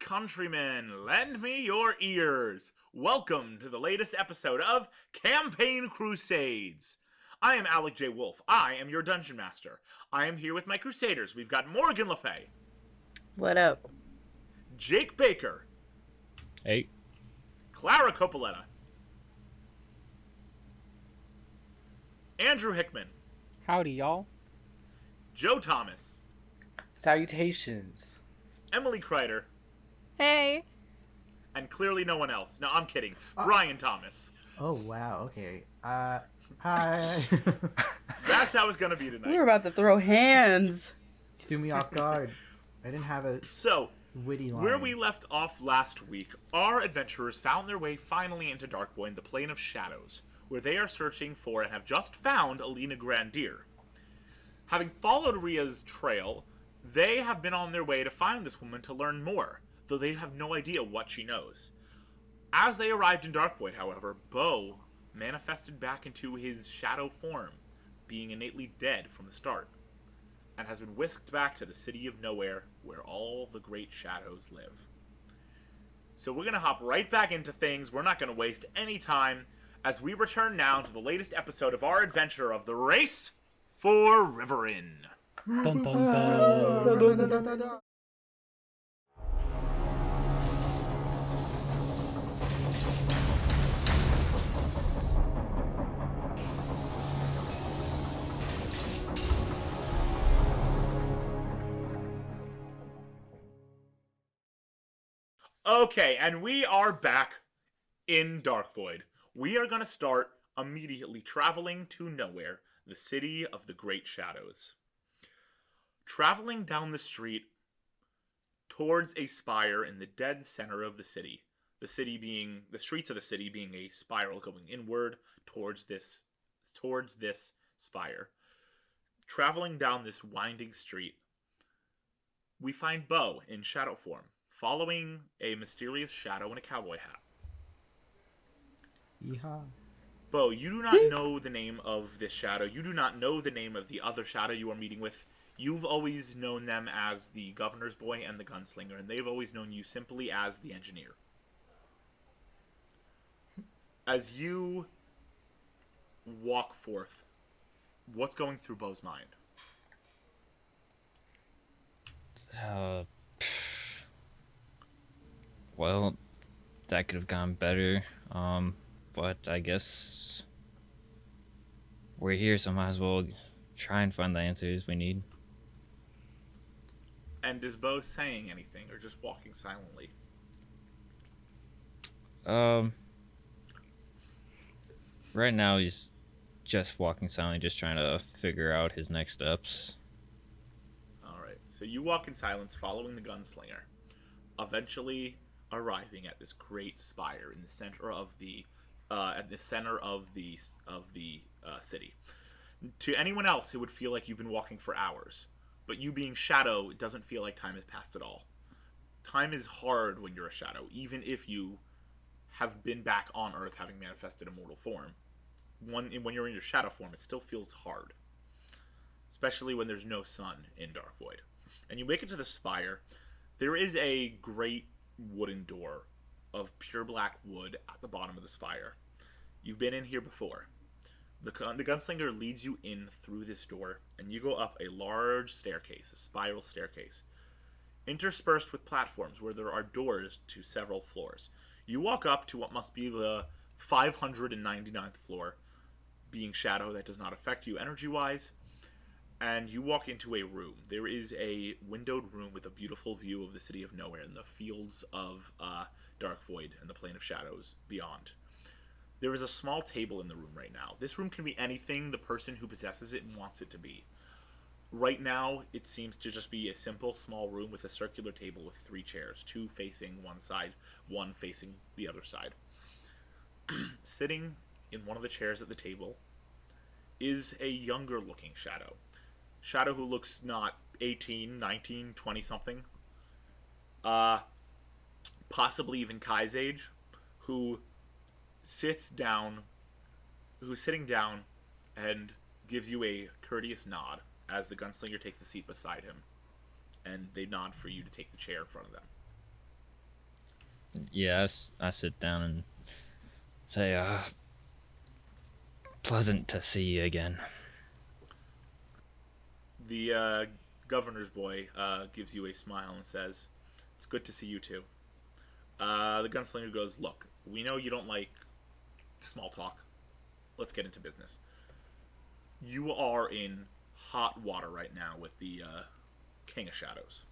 countrymen, lend me your ears. Welcome to the latest episode of Campaign Crusades. I am Alec J. Wolf. I am your Dungeon Master. I am here with my Crusaders. We've got Morgan Le Fay. What up? Jake Baker. Hey. Clara Copoletta. Andrew Hickman. Howdy, y'all. Joe Thomas. Salutations. Emily Kreider. Hey. And clearly no one else. No, I'm kidding. Brian Thomas. Oh, wow. Okay. Hi. That's how it's going to be tonight. We were about to throw hands. You threw me off guard. I didn't have a witty line. Where we left off last week, our adventurers found their way finally into Darkvoid, the Plane of Shadows, where they are searching for and have just found Alina Grandier. Having followed Ria's trail, they have been on their way to find this woman to learn more, though they have no idea what she knows. As they arrived in Darkvoid, however, Bo manifested back into his shadow form, being innately dead from the start, and has been whisked back to the City of Nowhere, where all the great shadows live. So we're going to hop right back into things. We're not going to waste any time, as we return now to the latest episode of our adventure of the Race for Rivaryn. Dun dun dun. Okay, and we are back in Darkvoid. We are going to start immediately traveling to Nowhere, the City of the Great Shadows. Traveling down the street towards a spire in the dead center of the city. The streets of the city being a spiral going inward towards this spire. Traveling down this winding street, we find Bo in shadow form, following a mysterious shadow in a cowboy hat. Yeehaw. Bo, you do not know the name of this shadow. You do not know the name of the other shadow you are meeting with. You've always known them as the Governor's Boy and the Gunslinger, and they've always known you simply as the Engineer. As you walk forth, what's going through Bo's mind? Well, that could have gone better. But I guess we're here, so might as well try and find the answers we need. And is Bo saying anything, or just walking silently? Right now he's just walking silently, just trying to figure out his next steps. Alright, so you walk in silence, following the Gunslinger, eventually arriving at this great spire in the center of the city. To anyone else, it would feel like you've been walking for hours, but you being shadow, it doesn't feel like time has passed at all. Time is hard when you're a shadow, even if you have been back on Earth having manifested a mortal form. When you're in your shadow form, it still feels hard, especially when there's no sun in Darkvoid. And you make it to the spire. There is a great wooden door of pure black wood at the bottom of the spire. You've been in here before. The Gunslinger leads you in through this door, and you go up a large staircase, a spiral staircase, interspersed with platforms where there are doors to several floors. You walk up to what must be the 599th floor, being shadow that does not affect you energy-wise, and you walk into a room. There is a windowed room with a beautiful view of the City of Nowhere and the fields of Darkvoid and the Plane of Shadows beyond. There is a small table in the room right now. This room can be anything the person who possesses it wants it to be. Right now, it seems to just be a simple, small room with a circular table with 3 chairs, 2 facing one side, 1 facing the other side. Sitting in one of the chairs at the table is a younger-looking shadow. Shadow who looks not 18, 19, 20-something. Possibly even Kai's age, who's sitting down and gives you a courteous nod as the Gunslinger takes a seat beside him, and they nod for you to take the chair in front of them. Yeah, I sit down and say, pleasant to see you again. The governor's boy gives you a smile and says, "It's good to see you too." The gunslinger goes, "Look, we know you don't like small talk. Let's get into business. You are in hot water right now with the King of Shadows."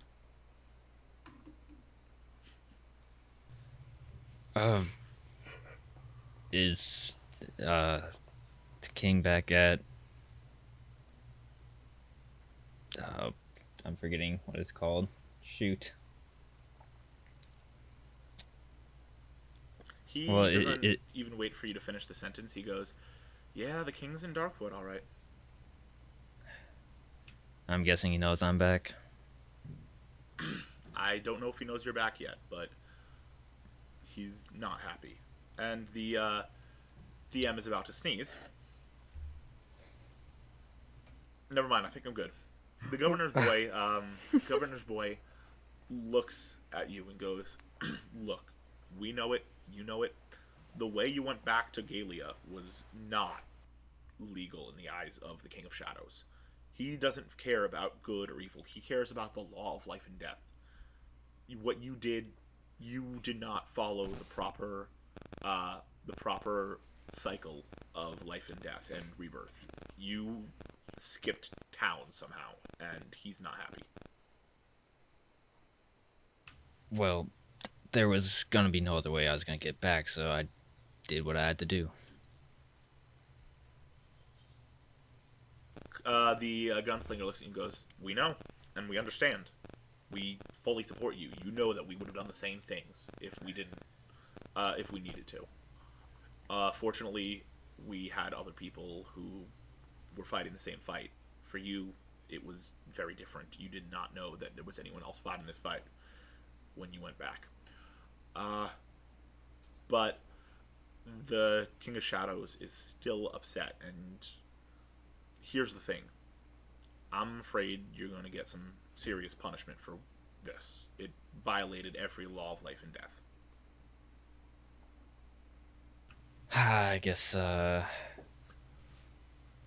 Is the king back at? I'm forgetting what it's called. Shoot. He doesn't even wait for you to finish the sentence. He goes, "Yeah, the king's in Darkvoid, all right." I'm guessing he knows I'm back. I don't know if he knows you're back yet, but he's not happy. And the DM is about to sneeze. Never mind, I think I'm good. The governor's boy looks at you and goes, "Look, we know it, you know it. The way you went back to Galia was not legal in the eyes of the King of Shadows. He doesn't care about good or evil. He cares about the law of life and death. What you did not follow the proper cycle of life and death and rebirth. You skipped town somehow, and he's not happy." Well, there was gonna be no other way I was gonna get back, so I did what I had to do. The gunslinger looks at you and goes, "We know, and we understand. We fully support you. You know that we would have done the same things if we didn't, if we needed to. Fortunately, we had other people who were fighting the same fight. For you, it was very different. You did not know that there was anyone else fighting this fight when you went back. But the King of Shadows is still upset, and here's the thing. I'm afraid you're going to get some serious punishment for this. It violated every law of life and death." I guess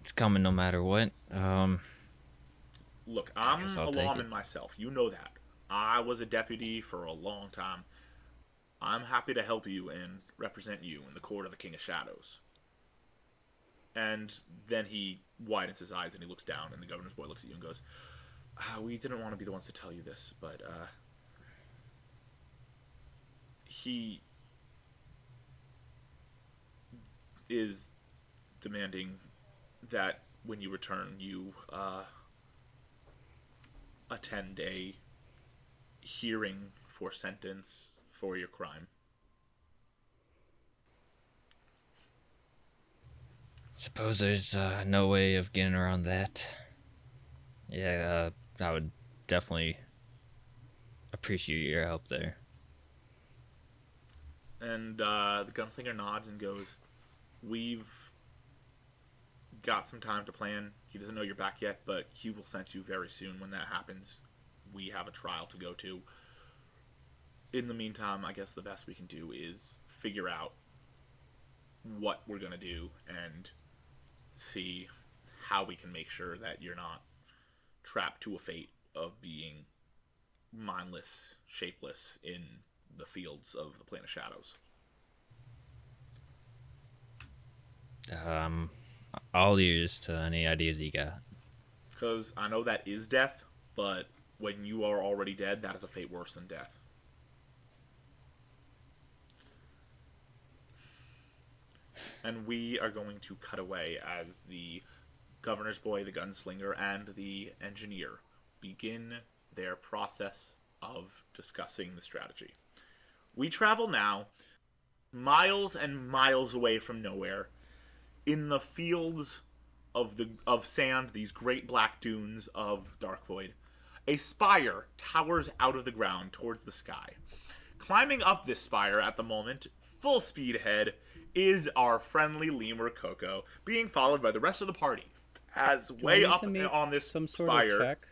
it's coming no matter what. Look, I'm guess a I'll take lawman it. myself. You know that. I was a deputy for a long time. I'm happy to help you and represent you in the court of the King of Shadows. And then he widens his eyes and he looks down, and the governor's boy looks at you and goes, "We didn't want to be the ones to tell you this, but he is demanding that when you return, you attend a hearing for sentence for your crime." Suppose there's no way of getting around that. Yeah, I would definitely appreciate your help there. And the gunslinger nods and goes, "We've got some time to plan. He doesn't know you're back yet, but he will send you very soon. When that happens, we have a trial to go to. In the meantime, I guess the best we can do is figure out what we're going to do and see how we can make sure that you're not trapped to a fate of being mindless, shapeless in the fields of the Plane of Shadows." All ears to any ideas you got. Because I know that is death, but when you are already dead, that is a fate worse than death. And we are going to cut away as the governor's boy, the gunslinger, and the engineer begin their process of discussing the strategy. We travel now miles and miles away from nowhere in the fields of sand, these great black dunes of Darkvoid. A spire towers out of the ground towards the sky. Climbing up this spire at the moment, full speed ahead, is our friendly lemur Coco, being followed by the rest of the party. As Do I way need up to make on this some sort spire, of check?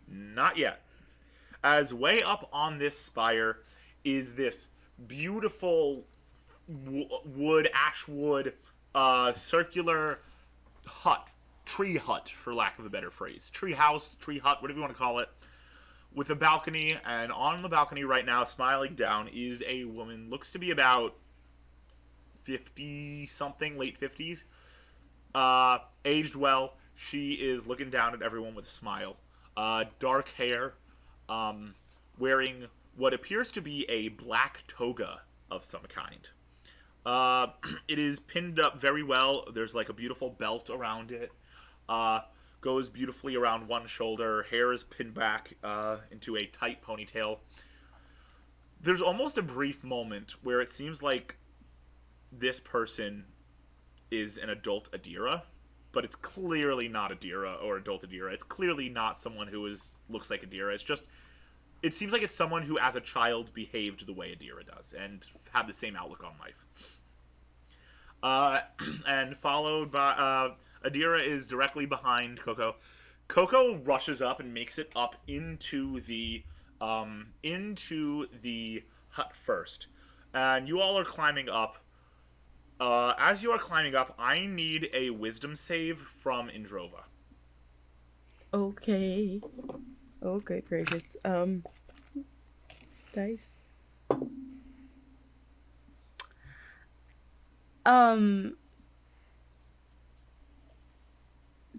not yet. As way up on this spire is this beautiful ash wood, circular hut, tree hut, for lack of a better phrase. Tree house, tree hut, whatever you want to call it. With a balcony, and on the balcony right now, smiling down, is a woman, looks to be about 50-something, late 50s. Aged well. She is looking down at everyone with a smile. Dark hair, wearing what appears to be a black toga of some kind. It is pinned up very well. There's like a beautiful belt around it. Goes beautifully around one shoulder. Hair is pinned back into a tight ponytail. There's almost a brief moment where it seems like this person is an adult Adira, but it's clearly not Adira or adult Adira. It's clearly not someone who looks like Adira. It's just, it seems like it's someone who as a child behaved the way Adira does and had the same outlook on life. And followed by Adira is directly behind Coco. Coco rushes up and makes it up into the hut first, and you all are climbing up. As you are climbing up, I need a wisdom save from Indrova. Okay. Oh, good gracious. Dice.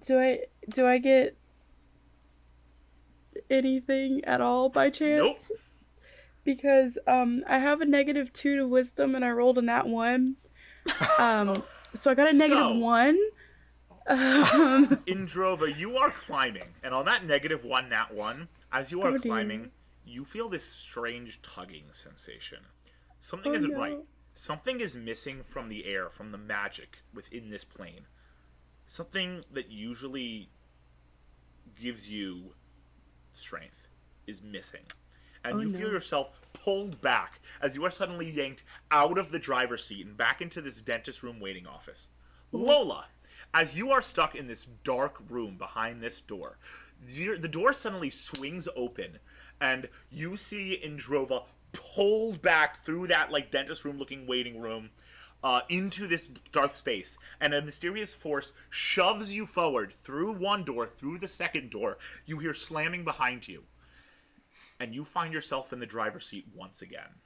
Do I get anything at all by chance? Nope. Because I have a -2 to wisdom and I rolled a nat 1. So I got a -1. Indrova, you are climbing, and on that -1 nat 1, as you are climbing, you feel this strange tugging sensation. Something isn't right. Something is missing from the air, from the magic within this plane. Something that usually gives you strength is missing. And you feel yourself pulled back as you are suddenly yanked out of the driver's seat and back into this dentist room waiting office. Lola, as you are stuck in this dark room behind this door, the door suddenly swings open, and you see Indrova pulled back through that like dentist room looking waiting room into this dark space, and a mysterious force shoves you forward through one door, through the second door. You hear slamming behind you, and you find yourself in the driver's seat once again.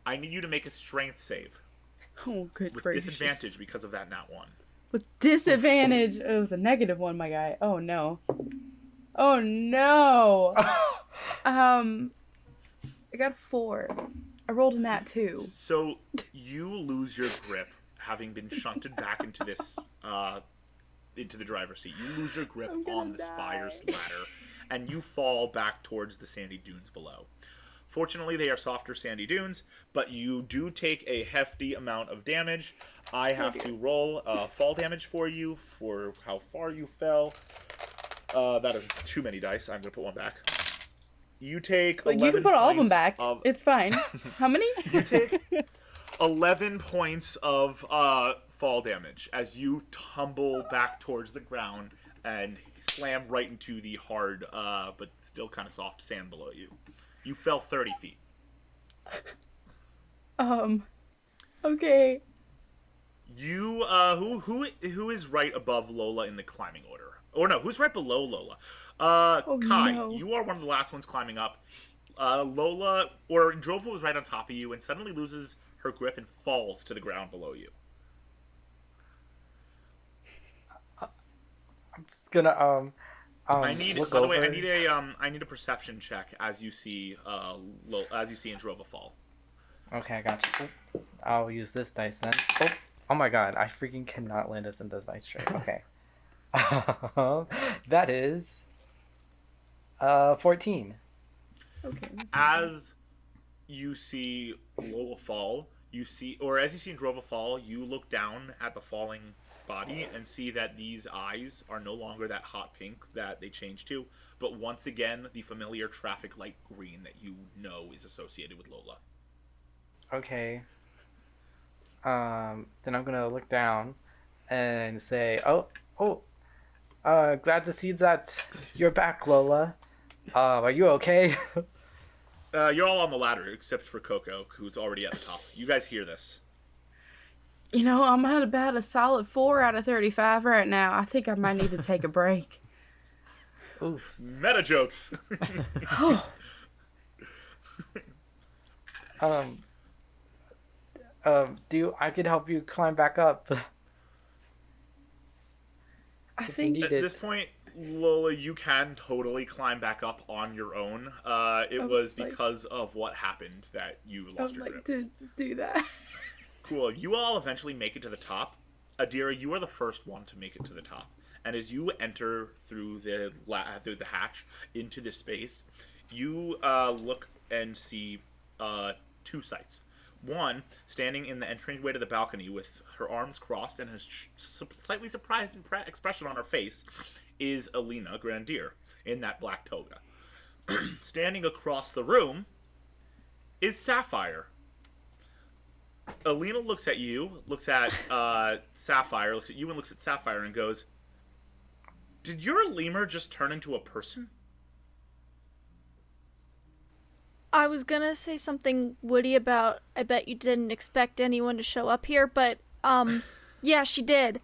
I need you to make a strength save. Oh, good with gracious. Disadvantage because of that nat 1. With disadvantage? It was a -1, my guy. Oh, no. Oh, no. I got a 4. I rolled a nat 2. So you lose your grip, having been shunted back into this, into the driver's seat. You lose your grip on the spire's ladder, and you fall back towards the sandy dunes below. Fortunately, they are softer sandy dunes, but you do take a hefty amount of damage. I have to roll fall damage for you for how far you fell. That is too many dice. I'm going to put one back. You take 11 you can put all of them points back. It's fine. How many? You take 11 points of fall damage as you tumble back towards the ground and slam right into the hard, but still kind of soft sand below you. You fell 30 feet. Okay. You, who is right above Lola in the climbing order? Or no, who's right below Lola? Kai, no. you are one of the last ones climbing up. Lola, or Drova was right on top of you and suddenly loses her grip and falls to the ground below you. I'm just gonna, I need, look by the over. way, I need a perception check as you see, Androva fall. Okay, I got you. I'll use this dice then. Oh my god, I freaking cannot land us in this dice tray. Okay. That is 14. Okay. As you see Lola fall, as you see Androva fall, you look down at the falling body and see that these eyes are no longer that hot pink that they changed to, but once again the familiar traffic light green that you know is associated with Lola. Okay. Then I'm gonna look down and say, glad to see that you're back, Lola. Are you okay? You're all on the ladder except for Coco, who's already at the top. You guys hear this? You know, I'm at about a solid 4 out of 35 right now. I think I might need to take a break. Oof. Meta jokes. I could help you climb back up. I think At this point, Lola, you can totally climb back up on your own. It was because of what happened that you lost your grip. to do that. Cool. You all eventually make it to the top. Adira, you are the first one to make it to the top. And as you enter through the hatch into this space, you look and see two sights. One, standing in the entryway to the balcony with her arms crossed and a slightly surprised expression on her face, is Alina Grandier in that black toga. Standing across the room is Sapphire. Alina looks at you, looks at Sapphire, looks at you and looks at Sapphire and goes, "Did your lemur just turn into a person?" I was gonna say something witty about, I bet you didn't expect anyone to show up here, but, yeah, she did.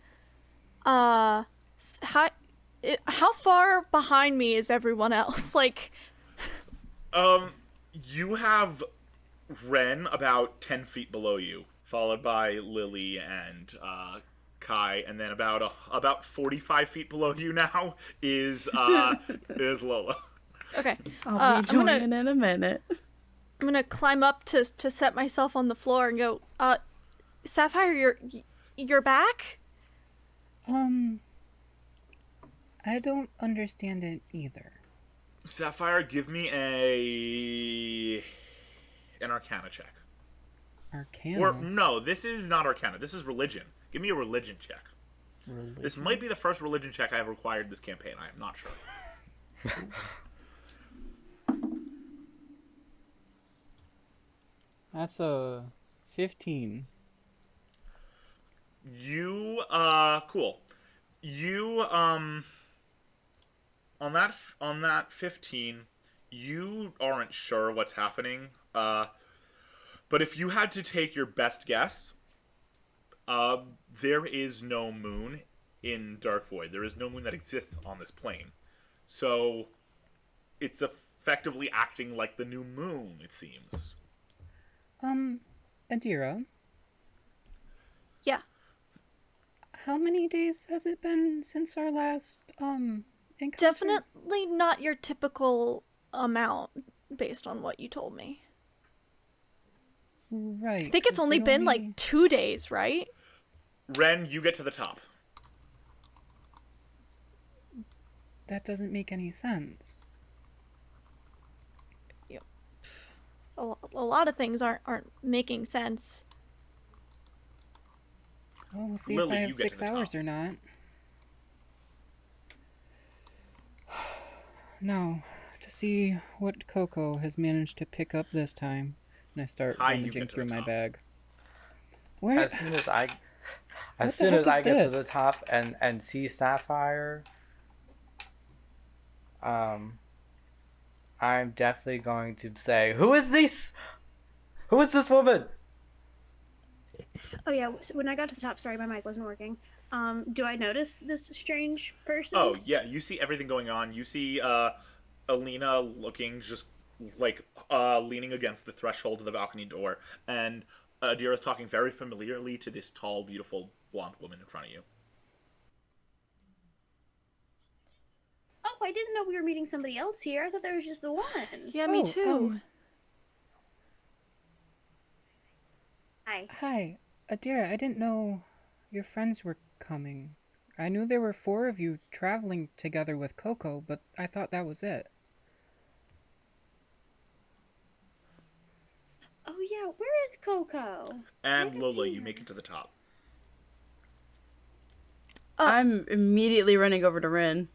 How far behind me is everyone else? Like... You have Ren about 10 feet below you, followed by Lily and, Kai, and then about 45 feet below you now is Lola. Okay. I'll be joining in a minute. I'm gonna climb up to set myself on the floor and go, Sapphire, you're back? I don't understand it either. Sapphire, give me an Arcana check. Arcana? Or, no, this is not Arcana. This is religion. Give me a religion check. Religion? This might be the first religion check I have required this campaign. I am not sure. That's a 15. Cool. You, on that 15, you aren't sure what's happening, but if you had to take your best guess, there is no moon in Darkvoid. There is no moon that exists on this plane. So, it's effectively acting like the new moon, it seems. Adira? Yeah. How many days has it been since our last, encounter? Definitely not your typical amount, based on what you told me. Right. I think it's only been, like, 2 days, right? Ren, you get to the top. That doesn't make any sense. A lot of things aren't making sense. Well, we'll see Lily, if I you have get to 6 the hours top. or not. Now, to see what Coco has managed to pick up this time. And I start Kai, you rummaging get to through the my top. bag. Where? As soon as I What the heck is get to the this? top and see Sapphire, I'm definitely going to say, "Who is this? Who is this woman?" Oh yeah, so when I got to the top, sorry, my mic wasn't working. Do I notice this strange person? Oh, yeah, you see everything going on. You see Alina looking just like leaning against the threshold of the balcony door, and Adira's talking very familiarly to this tall, beautiful, blonde woman in front of you. Oh, I didn't know we were meeting somebody else here. I thought there was just the one. Yeah, me too. Hi. Hi, Adira, I didn't know your friends were coming. I knew there were 4 of you traveling together with Coco, but I thought that was it. Oh yeah, where is Coco? And Lola, you make it to the top. I'm immediately running over to Rin.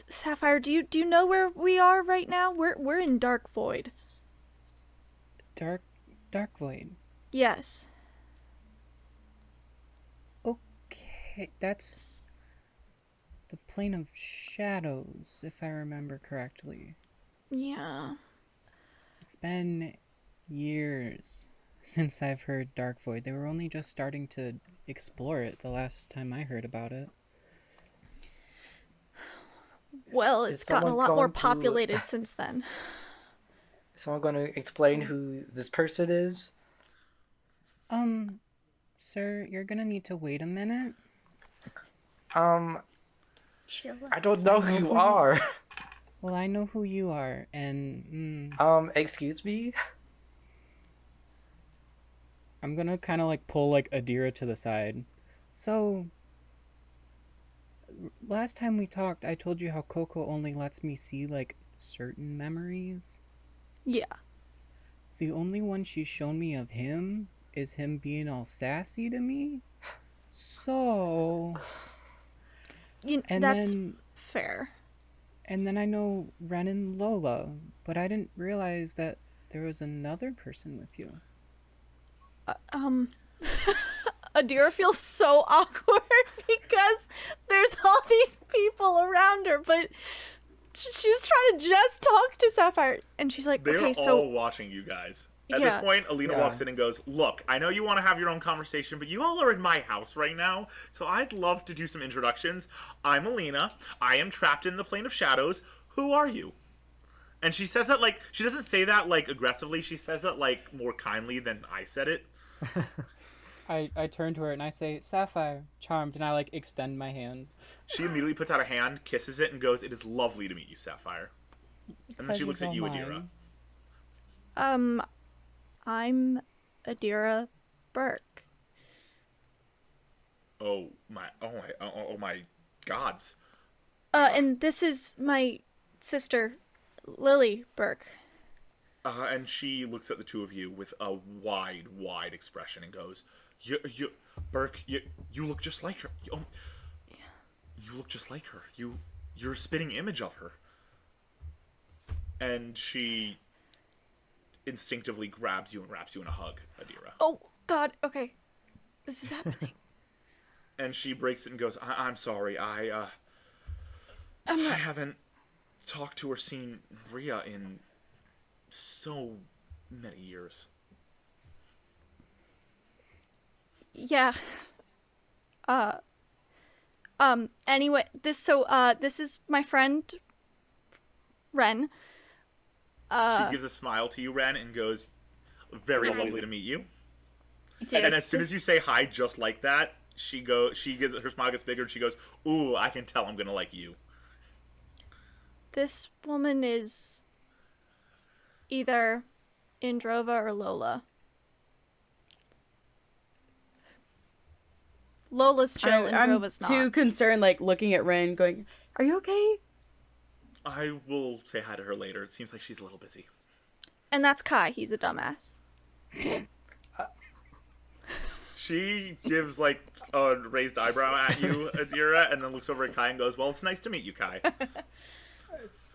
Sapphire, do you know where we are right now? We're in Darkvoid. Darkvoid. Yes. Okay, that's the plane of shadows, if I remember correctly. Yeah. It's been years since I've heard Darkvoid. They were only just starting to explore it the last time I heard about it. Well, Is it's gotten a someone lot more going to- populated since then. Is someone going to explain who this person is? Sir, you're gonna need to wait a minute. Chill I don't know who you are. Well, I know who you are, and Excuse me? I'm gonna kind of like pull like Adira to the side. So, last time we talked, I told you how Coco only lets me see like certain memories. Yeah. The only one she's shown me of him is him being all sassy to me. So, and That's then fair. and then I know Ren and Lola, but I didn't realize that there was another person with you. Adira feels so awkward because there's all these people around her, but she's trying to just talk to Sapphire, and she's like, They're okay, so all watching you guys. At this point, Alina walks in and goes, look, I know you want to have your own conversation, but you all are in my house right now, so I'd love to do some introductions. I'm Alina. I am trapped in the plane of shadows. Who are you? And she says that, like, she doesn't say that, like, aggressively. She says that, like, more kindly than I said it. I turn to her and I say, Sapphire, charmed, and I like extend my hand. She immediately puts out a hand, kisses it, and goes, it is lovely to meet you, Sapphire. And then she looks at you, Adira. I'm Adira Burke. Oh my gods. And this is my sister, Lily Burke. And she looks at the two of you with a wide expression and goes, Burke, you look just like her. You look just like her. You're a spitting image of her. And she instinctively grabs you and wraps you in a hug, Adira. Oh, God, okay. This is happening. And she breaks it and goes, I'm sorry, I haven't talked to or seen Rhea in so many years. Yeah. Anyway, this is my friend, Ren. She gives a smile to you, Ren, and goes, very lovely to meet you. Dude, And as soon as you say hi just like that, her smile gets bigger and she goes, ooh, I can tell I'm gonna like you. This woman is either Indrova or Lola. Lola's chill, Indrova's not. I'm too concerned, like, looking at Ren, going, are you okay? I will say hi to her later. It seems like she's a little busy. And that's Kai. He's a dumbass. She gives, like, a raised eyebrow at you, Adira, and then looks over at Kai and goes, well, it's nice to meet you, Kai.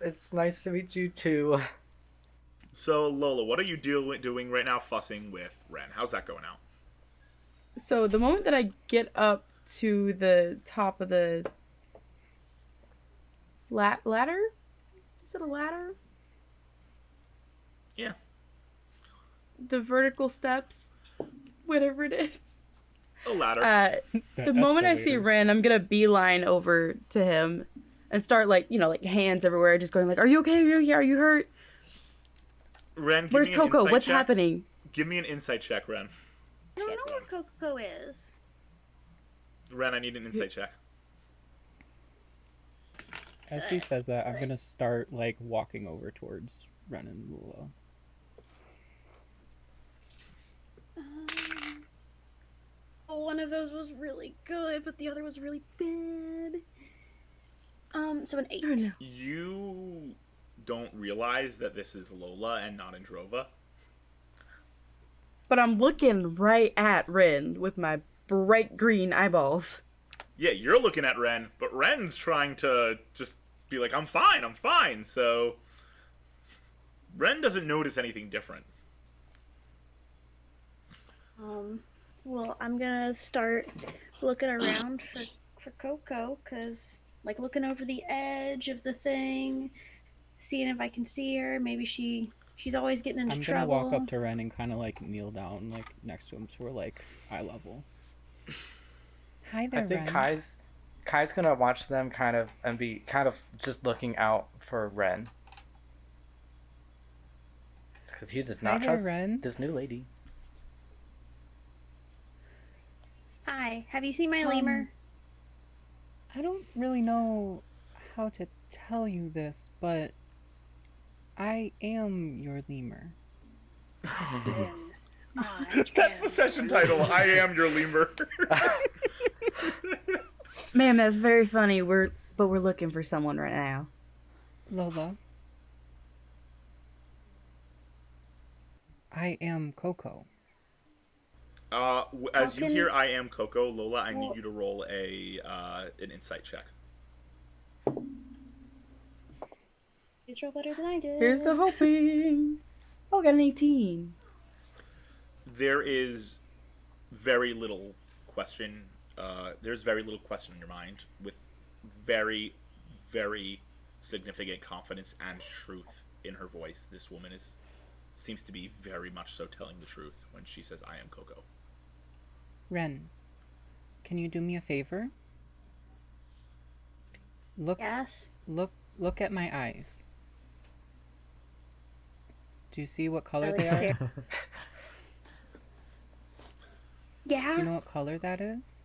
It's nice to meet you, too. So, Lola, what are you doing right now fussing with Ren? How's that going out? So the moment that I get up to the top of the ladder? Is it a ladder? Yeah. The vertical steps, whatever it is. A ladder. The moment I see Ren, I'm gonna beeline over to him and start, like, like hands everywhere, just going like, are you okay? Are you here? Are you hurt? Ren, give Where's me an Coco? insight What's check. happening? Give me an insight check, Ren. I don't know where Coco is. Ren, I need an insight check. As he says that, I'm gonna start like walking over towards Ren and Lula. One of those was really good, but the other was really bad. So an 8. Oh, no. You don't realize that this is Lola and not Indrova. But I'm looking right at Ren with my bright green eyeballs. Yeah, you're looking at Ren, but Ren's trying to just be like, I'm fine. So Ren doesn't notice anything different. Well, I'm gonna start looking around for Coco, because, like, looking over the edge of the thing, seeing if I can see her. Maybe she's always getting into I'm trouble. gonna walk up to Ren and kind of like kneel down like next to him, so we're like eye level. Hi there, I think Ren. Kai's gonna watch them kind of and be kind of just looking out for Ren. Because he does not Hi there, trust Ren. this new lady. Hi, have you seen my lemur? I don't really know how to tell you this, but I am your lemur. That's the session title. I am your lemur. Man, that's very funny. We're looking for someone right now. Lola. I am Coco. As you hear I am Coco, Lola, I need you to roll an insight check. Please roll better than I did. Here's to hoping. Oh, got an 18. There is very little question. There's very little question in your mind, with very, very significant confidence and truth in her voice. This woman seems to be very much so telling the truth when she says, I am Coco. Ren, can you do me a favor? Yes. Look at my eyes. Do you see what color Really they scared. are? Yeah. Do you know what color that is?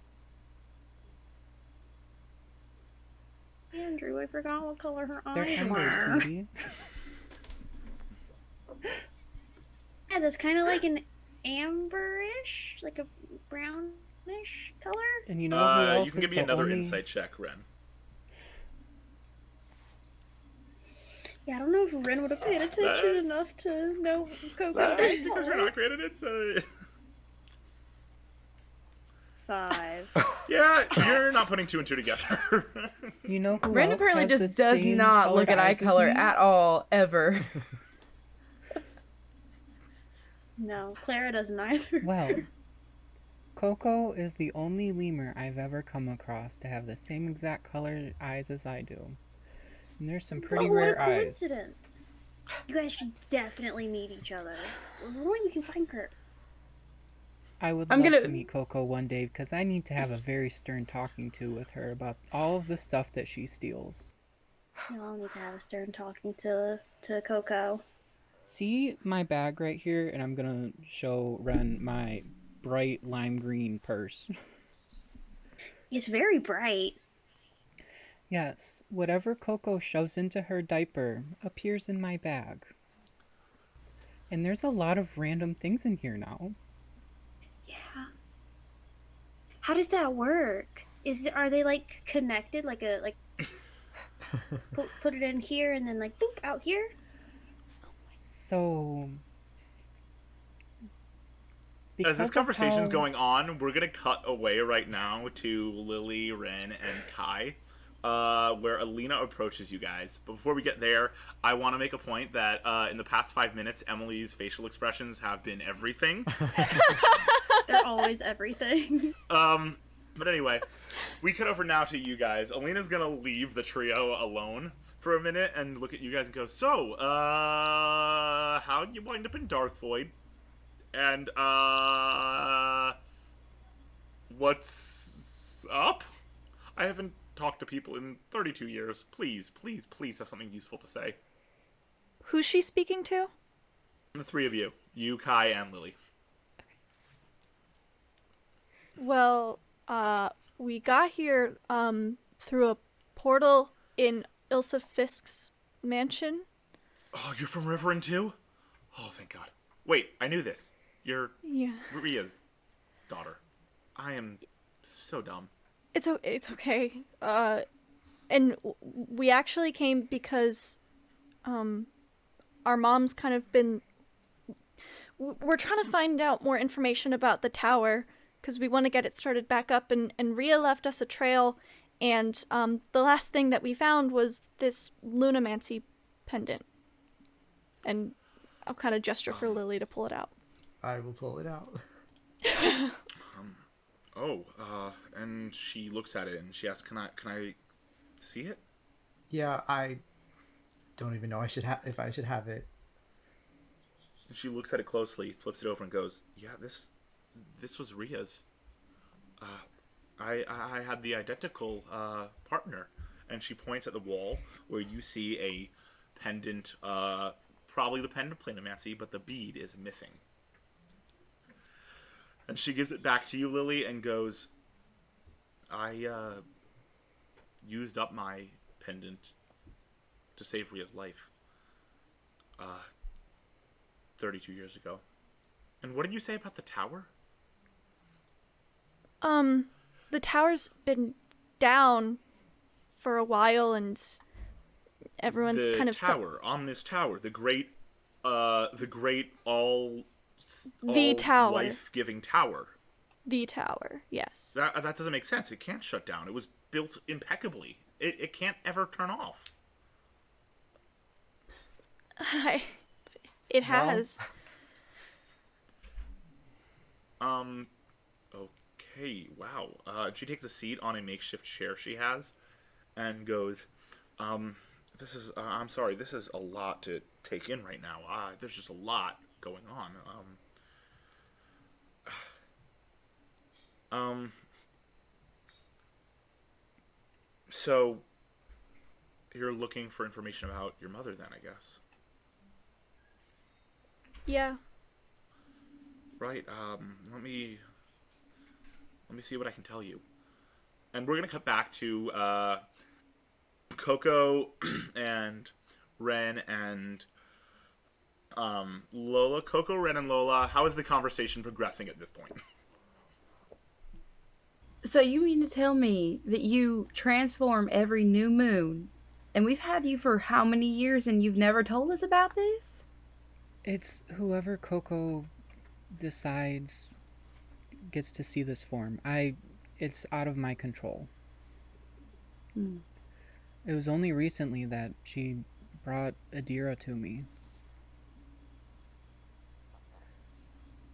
Andrew, I forgot what color her They're eyes amber, were. sweetie. Yeah, that's kind of like an amberish, like a brownish color. And you know who else you can is give me the another only... insight check, Ren. Yeah, I don't know if Ren would have paid attention enough to know Coco's That's eyes. because you're not great at insight. 5. Yeah, you're not putting two and two together. You know who Ren else apparently has just the does same not look colored at eye eyes as color me? at all, ever. No, Clara doesn't either. Well, Coco is the only lemur I've ever come across to have the same exact colored eyes as I do. And there's some pretty what rare a eyes. coincidence. You guys should definitely meet each other. If only we can find her. I would I'm love gonna- to meet Coco one day because I need to have a very stern talking to with her about all of the stuff that she steals. We all need to have a stern talking to Coco. See my bag right here, and I'm gonna show Ren my bright lime green purse. It's very bright. Yes, whatever Coco shoves into her diaper appears in my bag. And there's a lot of random things in here now. Yeah. How does that work? Are they like connected? Like put it in here and then like boop out here? So As because this of conversation's how- going on, we're gonna cut away right now to Lily, Ren, and Kai, where Alina approaches you guys. But before we get there, I want to make a point that in the past 5 minutes, Emily's facial expressions have been everything. They're always everything. But anyway, we cut over now to you guys. Alina's gonna leave the trio alone for a minute and look at you guys and go, so, how'd you wind up in Darkvoid? And, what's up? I haven't talked to people in 32 years. Please, please, please have something useful to say. Who's she speaking to? The three of you. You, Kai, and Lily. Well, we got here through a portal in Ilsa Fisk's mansion. Oh, you're from Rivaryn too? Oh, thank God. Wait, I knew this. You're Yeah. Ria's daughter. I am so dumb. It's okay. And we actually came because our mom's kind of been... We're trying to find out more information about the tower because we want to get it started back up, and Ria left us a trail, and the last thing that we found was this lunamancy pendant. And I'll kind of gesture for Lily to pull it out. I will pull it out. And she looks at it and she asks, "Can I see it?" Yeah, I don't even know if I should have it. And she looks at it closely, flips it over, and goes, "Yeah, this was Ria's. I had the identical partner." And she points at the wall where you see a pendant, probably the pendant planomancy, but the bead is missing. And she gives it back to you, Lily, and goes, "I used up my pendant to save Ria's life 32 years ago. And what did you say about the tower?" The tower's been down for a while, and everyone's kind of on this tower, the great all tower, life-giving tower. The tower, yes. That doesn't make sense. It can't shut down. It was built impeccably. It can't ever turn off. It has. Okay. Wow. She takes a seat on a makeshift chair she has, and goes, "This is. I'm sorry. This is a lot to take in right now. There's just a lot going on. So you're looking for information about your mother, then, I guess." Yeah. Right. Let me see what I can tell you. And we're gonna cut back to Coco and Ren and Lola. Coco, Ren, and Lola. How is the conversation progressing at this point? So you mean to tell me that you transform every new moon, and we've had you for how many years, and you've never told us about this? It's whoever Coco decides gets to see this form. It's out of my control. It was only recently that she brought Adira to me.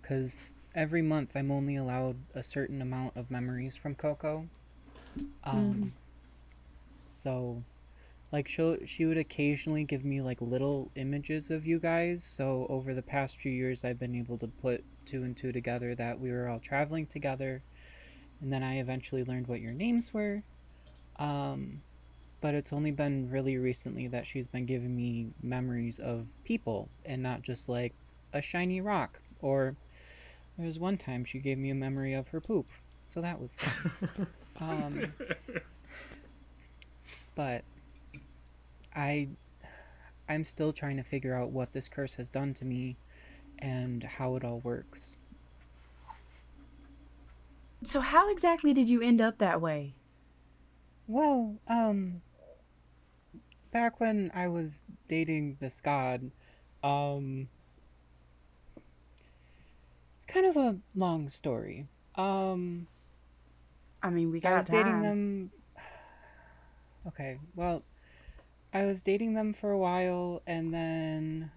Because every month I'm only allowed a certain amount of memories from Coco. So, like, she would occasionally give me, like, little images of you guys. So over the past few years, I've been able to put 2 and 2 together that we were all traveling together. And then I eventually learned what your names were. But it's only been really recently that she's been giving me memories of people and not just, like, a shiny rock. Or there was one time she gave me a memory of her poop. So that was fun. But I'm still trying to figure out what this curse has done to me and how it all works. So how exactly did you end up that way? Well, back when I was dating this god, it's kind of a long story. I mean, we got I was dating time. them. Okay, well, I was dating them for a while, and then,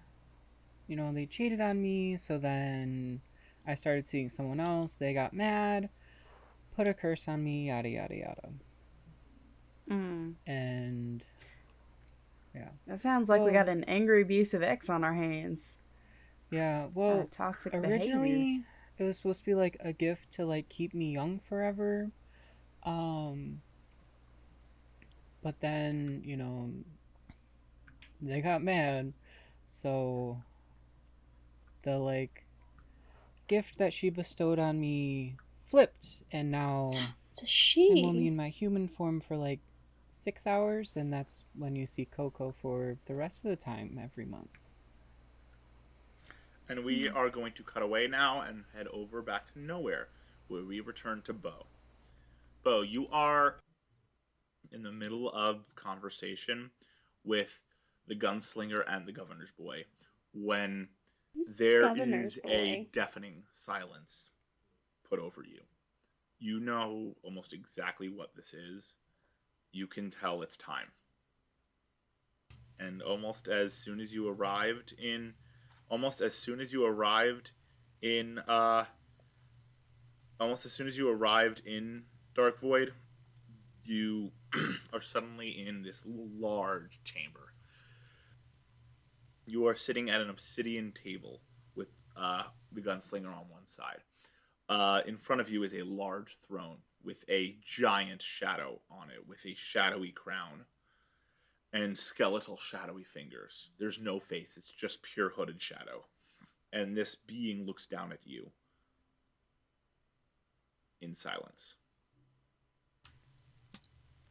you know, they cheated on me, so then I started seeing someone else, they got mad, put a curse on me, yada yada yada. And, yeah. That sounds like we got an angry, abusive ex on our hands. Yeah, well, toxic originally, behavior. it was supposed to be, like, a gift to, like, keep me young forever. But then, you know, they got mad, so the, like, gift that she bestowed on me flipped, and now It's a she. I'm only in my human form for, like, 6 hours, and that's when you see Coco for the rest of the time every month. And we are going to cut away now and head over back to nowhere, where we return to Bo. Bo, you are in the middle of conversation with the gunslinger and the governor's boy when there is a deafening silence put over you. You know almost exactly what this is. You can tell it's time. And almost as soon as you arrived in Darkvoid, you are suddenly in this large chamber. You are sitting at an obsidian table with the gunslinger on one side. In front of you is a large throne with a giant shadow on it, with a shadowy crown and skeletal shadowy fingers. There's no face, it's just pure hooded shadow. And this being looks down at you in silence.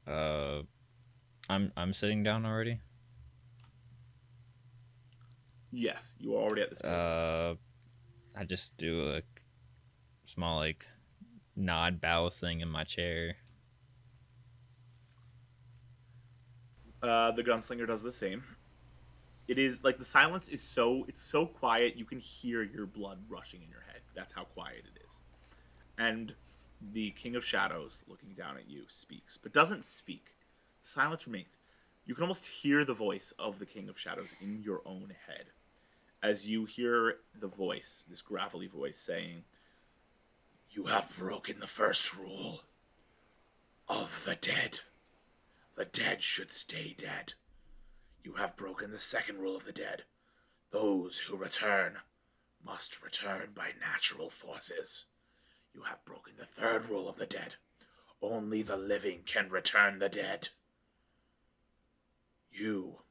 I'm sitting down already. Yes, you are already at this table. I just do a small like nod bow thing in my chair. The gunslinger does the same. It is like the silence is so quiet you can hear your blood rushing in your head. That's how quiet it is. And the King of Shadows, looking down at you, speaks, but doesn't speak. Silence remains. You can almost hear the voice of the King of Shadows in your own head. As you hear the voice, this gravelly voice saying, "You have broken the first rule of the dead. The dead should stay dead. You have broken the second rule of the dead. Those who return must return by natural forces. You have broken the third rule of the dead. Only the living can return the dead. You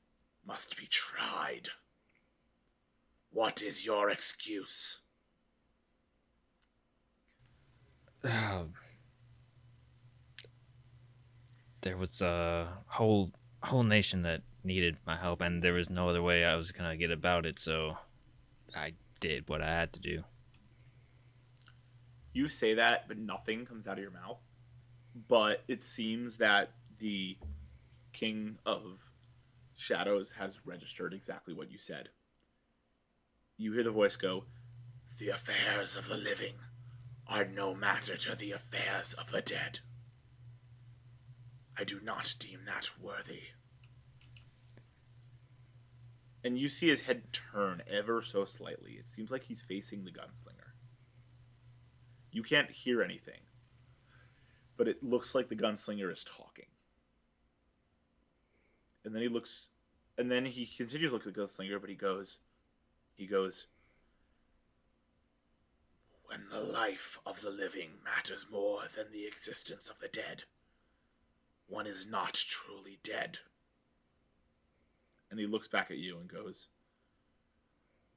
must be tried. What is your excuse?" There was a whole nation that needed my help, and there was no other way I was gonna get about it, so I did what I had to do. You say that, but nothing comes out of your mouth. But it seems that the King of Shadows has registered exactly what you said. You hear the voice go, "The affairs of the living are no matter to the affairs of the dead. I do not deem that worthy." And you see his head turn ever so slightly. It seems like he's facing the gunslinger. You can't hear anything, but it looks like the gunslinger is talking. And then he continues to look at the gunslinger, but he goes, "When the life of the living matters more than the existence of the dead, one is not truly dead." And he looks back at you and goes,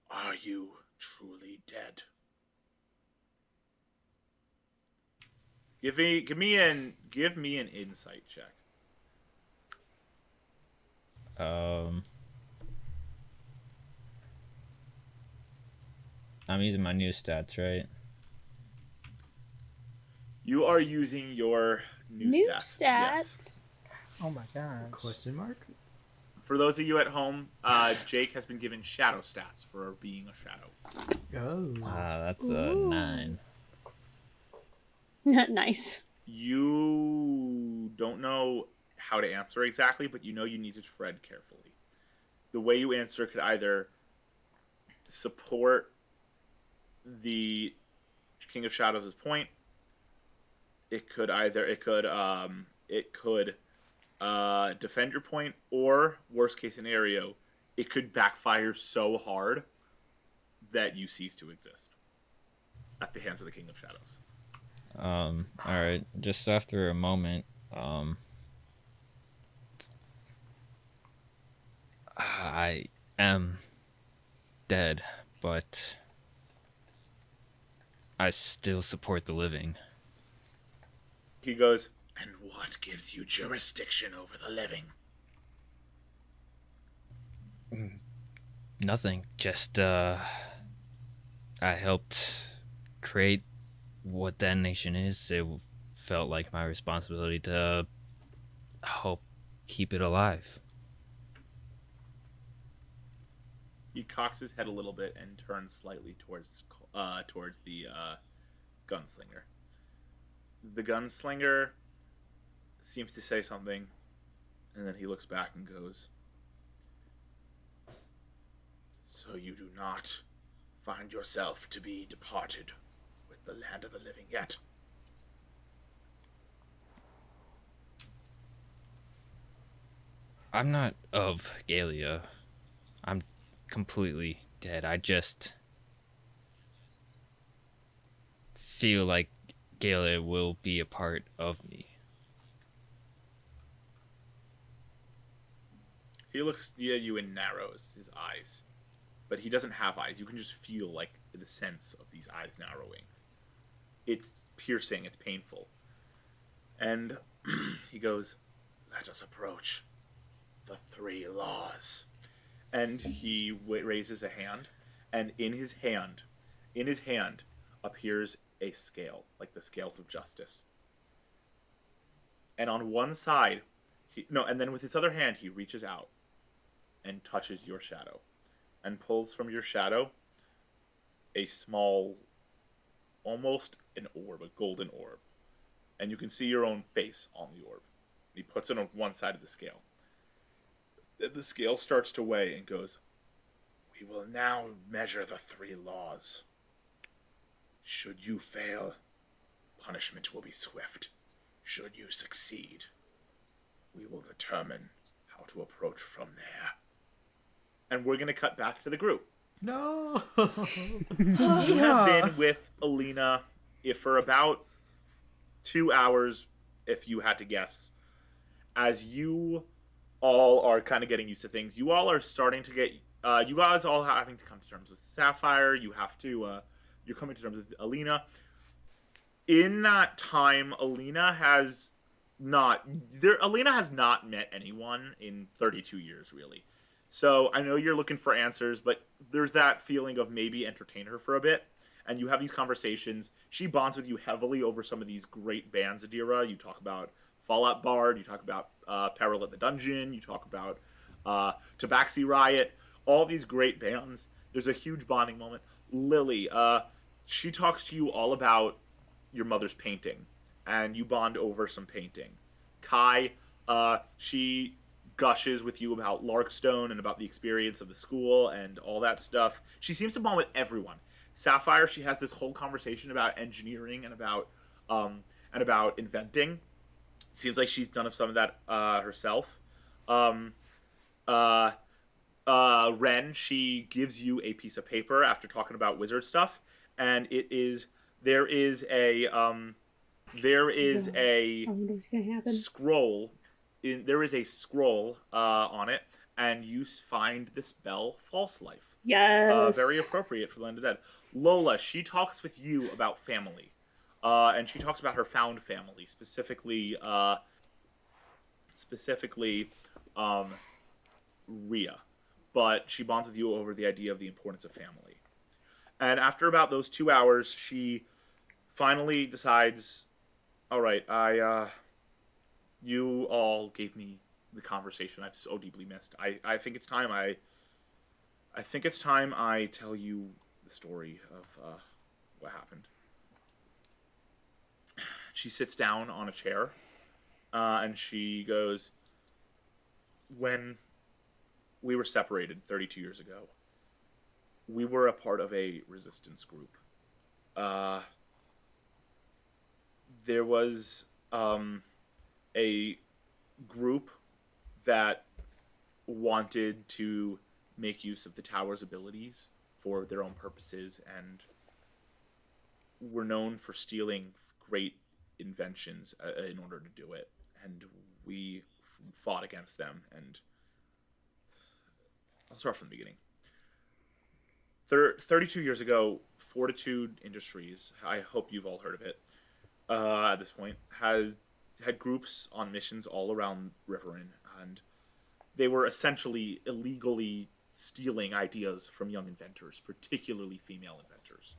"Are you truly dead?" Give me an insight check. I'm using my new stats, right? You are using your new stats. Yes. Oh my god. Question mark? For those of you at home, Jake has been given shadow stats for being a shadow. Oh. That's a 9. Nice. You don't know how to answer exactly, but you know you need to tread carefully. The way you answer could either support the King of Shadows' point. It could defend your point, or worst case scenario, it could backfire so hard that you cease to exist at the hands of the King of Shadows. Alright, just after a moment, I am dead, but I still support the living. He goes, "And what gives you jurisdiction over the living?" Nothing, just, I helped create what that nation is. It felt like my responsibility to help keep it alive. He cocks his head a little bit and turns slightly towards the gunslinger. The gunslinger seems to say something, and then he looks back and goes, "So you do not find yourself to be departed with the land of the living yet?" I'm not of Galia. I'm completely dead. I just feel like Gala will be a part of me. He looks at you and narrows his eyes. But he doesn't have eyes. You can just feel, like, the sense of these eyes narrowing. It's piercing. It's painful. And he goes, "Let us approach the 3 laws." And he raises a hand. And in his hand appears a scale, like the scales of justice. And on one side, and then with his other hand, he reaches out and touches your shadow and pulls from your shadow a small, almost an orb, a golden orb. And you can see your own face on the orb. And he puts it on one side of the scale. The scale starts to weigh and goes, "We will now measure the 3 laws. Should you fail, punishment will be swift. Should you succeed, we will determine how to approach from there." And we're going to cut back to the group. No. You have been with Alina for about 2 hours, if you had to guess. As you all are kind of getting used to things, you all are starting to get. You guys all having to come to terms with Sapphire. You have to. You're coming to terms with Alina. In that time, Alina has not met anyone in 32 years, really. So I know you're looking for answers, but there's that feeling of maybe entertain her for a bit. And you have these conversations. She bonds with you heavily over some of these great bands, Adira. You talk about Fallout Bard. You talk about Peril at the Dungeon. You talk about Tabaxi Riot. All these great bands. There's a huge bonding moment. Lily, she talks to you all about your mother's painting. And you bond over some painting. Kai, she gushes with you about Larkstone and about the experience of the school and all that stuff. She seems to bond with everyone. Sapphire, she has this whole conversation about engineering and about inventing. Seems like she's done some of that herself. Ren, she gives you a piece of paper after talking about wizard stuff, and there is a scroll. There is a scroll on it, and you find the spell False Life. Yes. Very appropriate for Land of Dead. Lola, she talks with you about family, and she talks about her found family, specifically Rhea. But she bonds with you over the idea of the importance of family. And after about those 2 hours, she finally decides, all right, you all gave me the conversation I've so deeply missed. I think it's time I tell you the story of what happened. She sits down on a chair, and she goes, "When we were separated 32 years ago, we were a part of a resistance group. There was a group that wanted to make use of the tower's abilities for their own purposes and were known for stealing great inventions in order to do it. And we fought against them. And I'll start from the beginning. 32 years ago, Fortitude Industries, I hope you've all heard of it at this point, had groups on missions all around Rivaryn, and they were essentially illegally stealing ideas from young inventors, particularly female inventors.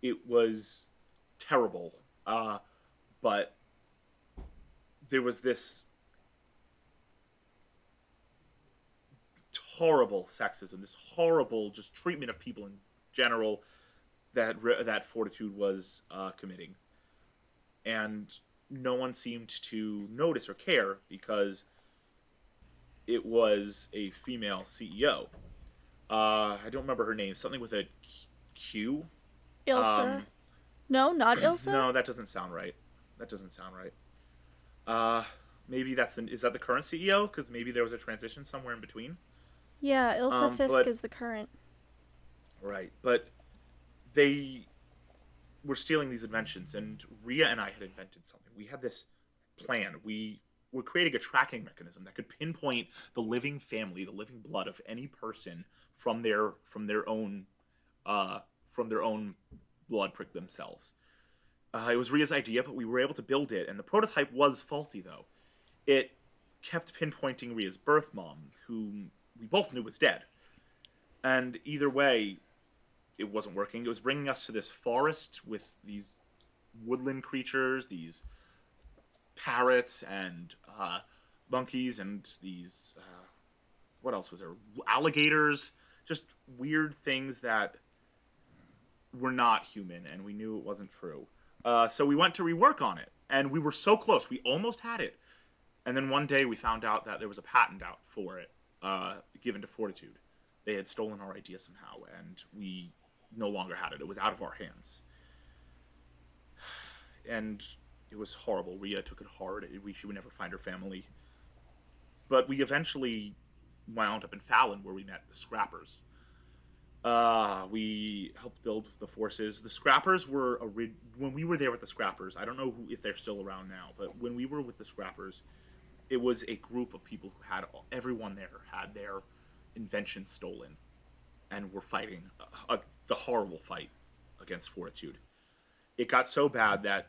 It was terrible, but there was this horrible sexism, this horrible just treatment of people in general that Fortitude was committing. And no one seemed to notice or care because it was a female CEO. I don't remember her name. Something with a Q. Ilsa. No, not Ilsa. No, that doesn't sound right. Maybe is that the current CEO? Because maybe there was a transition somewhere in between. Yeah, Ilsa Fisk but is the current. right, but they were stealing these inventions, and Ria and I had invented something. We had this plan. We were creating a tracking mechanism that could pinpoint the living family, the living blood of any person from their own blood prick themselves. It was Ria's idea, but we were able to build it, and the prototype was faulty though. It kept pinpointing Ria's birth mom, whom we both knew was dead. And either way, it wasn't working. It was bringing us to this forest with these woodland creatures, these parrots and monkeys, and these what else was there? Alligators, just weird things that were not human, and we knew it wasn't true. So we went to rework on it, and we were so close. We almost had it. And then one day we found out that there was a patent out for it, given to Fortitude. They had stolen our idea somehow, and we no longer had it. It was out of our hands. And it was horrible. Ria took it hard. She would never find her family. But we eventually wound up in Fallon, where we met the Scrappers. We helped build the forces. The Scrappers were when we were there with the Scrappers. I don't know if they're still around now, but when we were with the Scrappers, it was a group of people who had everyone there had their invention stolen, and were fighting the horrible fight against Fortitude. It got so bad that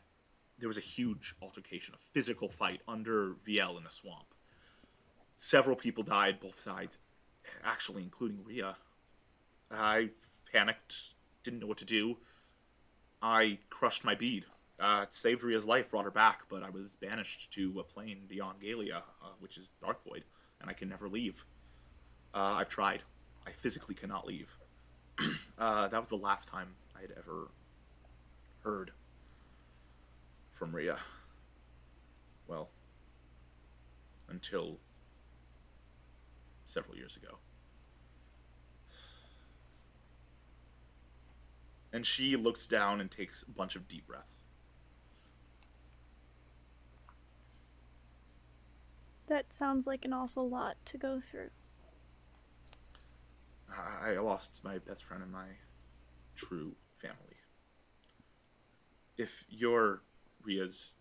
there was a huge altercation, a physical fight under VL in a swamp. Several people died, both sides, actually including Ria. I panicked, didn't know what to do. I crushed my bead. It saved Ria's life, brought her back, but I was banished to a plane beyond Galia, which is Darkvoid, and I can never leave. I've tried. I physically cannot leave. That was the last time I had ever heard from Ria. Well, until several years ago. And she looks down and takes a bunch of deep breaths. That sounds like an awful lot to go through. I lost my best friend and my true family. If you're Ria's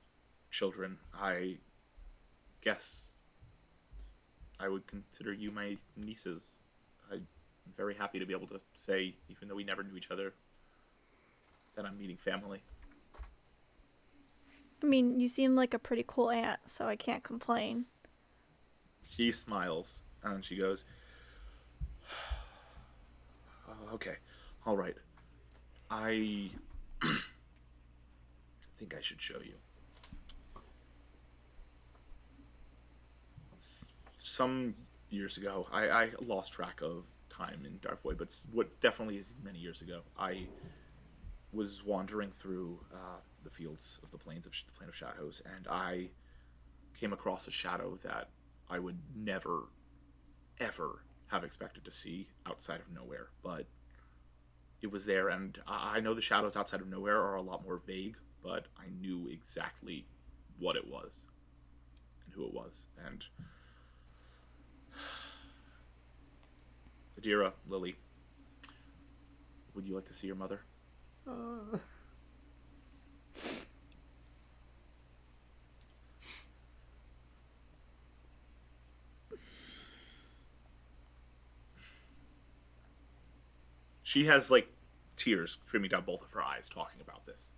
children, I guess I would consider you my nieces. I'm very happy to be able to say, even though we never knew each other, that I'm meeting family. I mean, you seem like a pretty cool aunt, so I can't complain. She smiles, and she goes, okay, all right. I think I should show you. Some years ago, I lost track of time in Darkvoid, but what definitely is many years ago, I was wandering through the fields of the Plane of Shadows, and I came across a shadow that I would never, ever have expected to see outside of nowhere, but it was there, and I know the shadows outside of nowhere are a lot more vague, but I knew exactly what it was and who it was. And Adira, Lily, would you like to see your mother? She has like tears streaming down both of her eyes talking about this.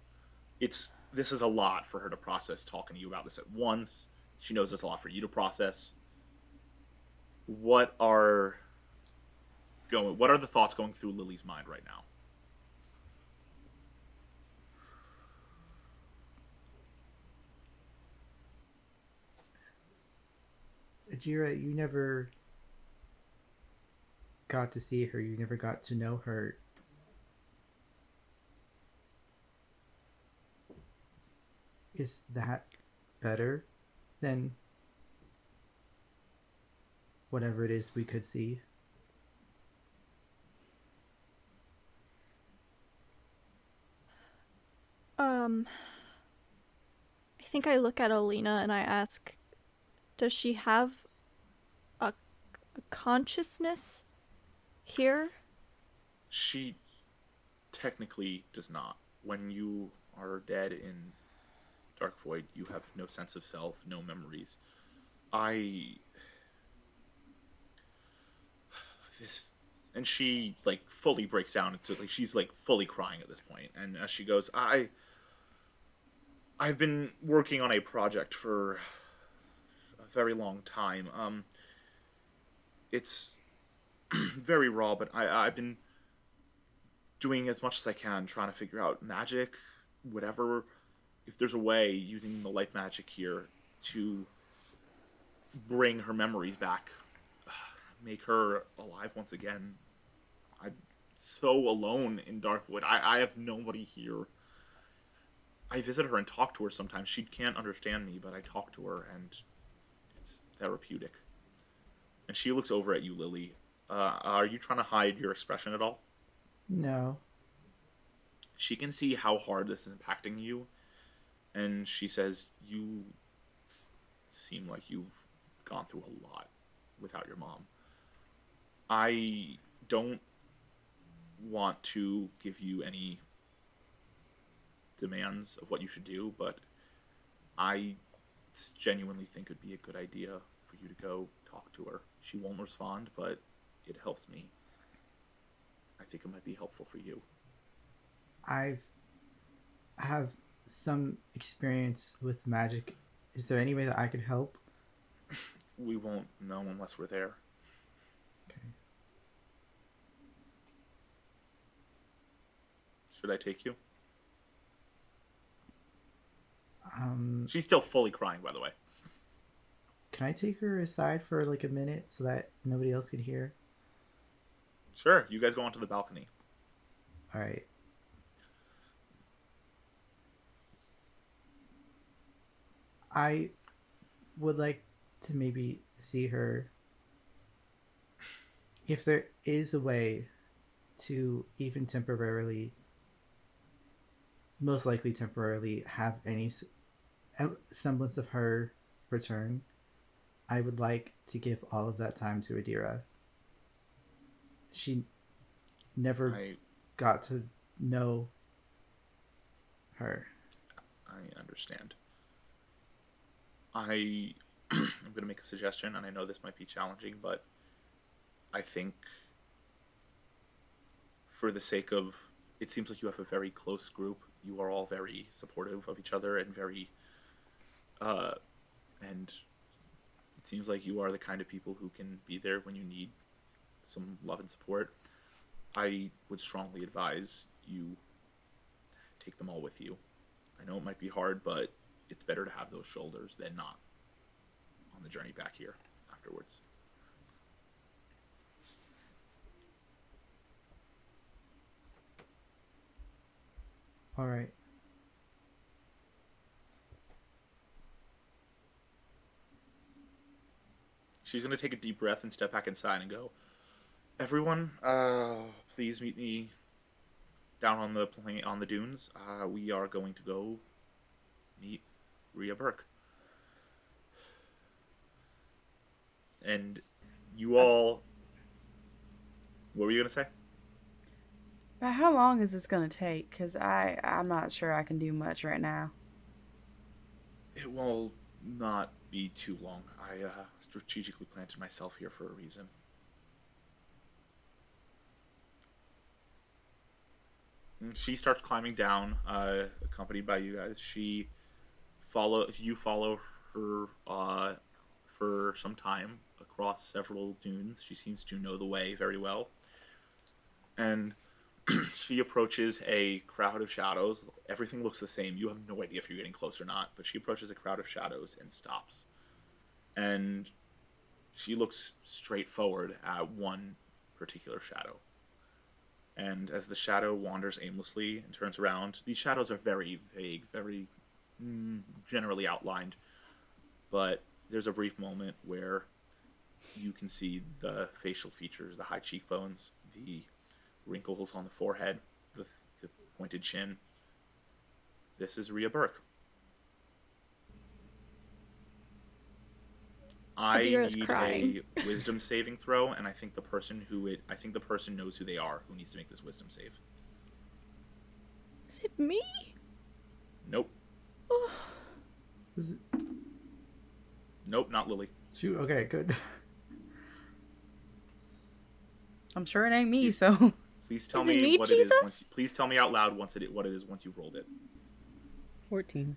This is a lot for her to process, talking to you about this at once. She knows it's a lot for you to process. What are the thoughts going through Lily's mind right now? Ajira, you never got to see her. You never got to know her. Is that better than whatever it is we could see? I think I look at Alina and I ask, does she have a consciousness? here? She technically does not. When you are dead in Darkvoid, you have no sense of self, no memories. And she like fully breaks down into like she's like fully crying at this point. And as she goes, I've been working on a project for a very long time. It's very raw, but I've been doing as much as I can, trying to figure out magic, whatever. If there's a way using the life magic here to bring her memories back, make her alive once again. I'm so alone in Darkwood. I have nobody here. I visit her and talk to her sometimes. She can't understand me, but I talk to her, and it's therapeutic. And she looks over at you, Lily. Are you trying to hide your expression at all? No. She can see how hard this is impacting you, and she says, you seem like you've gone through a lot without your mom. I don't want to give you any demands of what you should do, but I genuinely think it'd be a good idea for you to go talk to her. She won't respond, but it helps me. I think it might be helpful for you. I have some experience with magic. Is there any way that I could help? We won't know unless we're there. Okay. Should I take you? Can She's still fully crying, by the way. I take her aside for like a minute so that nobody else can hear? Sure, you guys go onto the balcony. All right. I would like to maybe see her, if there is a way to even temporarily, most likely temporarily, have any semblance of her return. I would like to give all of that time to Adira. She never got to know her. I understand. I'm going to make a suggestion, and I know this might be challenging, but I think for the sake of, it seems like you have a very close group. You are all very supportive of each other and very, and it seems like you are the kind of people who can be there when you need some love and support. I would strongly advise you take them all with you. I know it might be hard, but it's better to have those shoulders than not on the journey back here afterwards. All right. She's going to take a deep breath and step back inside and go, everyone, please meet me down on the dunes. We are going to go meet Rhea Burke. And you all... What were you going to say? But how long is this going to take? Because I'm not sure I can do much right now. It will not be too long. I strategically planted myself here for a reason. And she starts climbing down, accompanied by you guys. You follow her for some time across several dunes. She seems to know the way very well. And she approaches a crowd of shadows. Everything looks the same. You have no idea if you're getting close or not, but she approaches a crowd of shadows and stops. And she looks straight forward at one particular shadow. And as the shadow wanders aimlessly and turns around, these shadows are very vague, very generally outlined. But there's a brief moment where you can see the facial features, the high cheekbones, the wrinkles on the forehead, the pointed chin. This is Rhea Burke. I Adira's need crying. a wisdom saving throw, and I think the person knows who they are who needs to make this wisdom save. Is it me? Nope. Is it... Nope, not Lily. Shoot. Okay, good. I'm sure it ain't me, so. Please tell Is it me me, what it is. Jesus? Please tell me out loud what it is once you've rolled it. 14.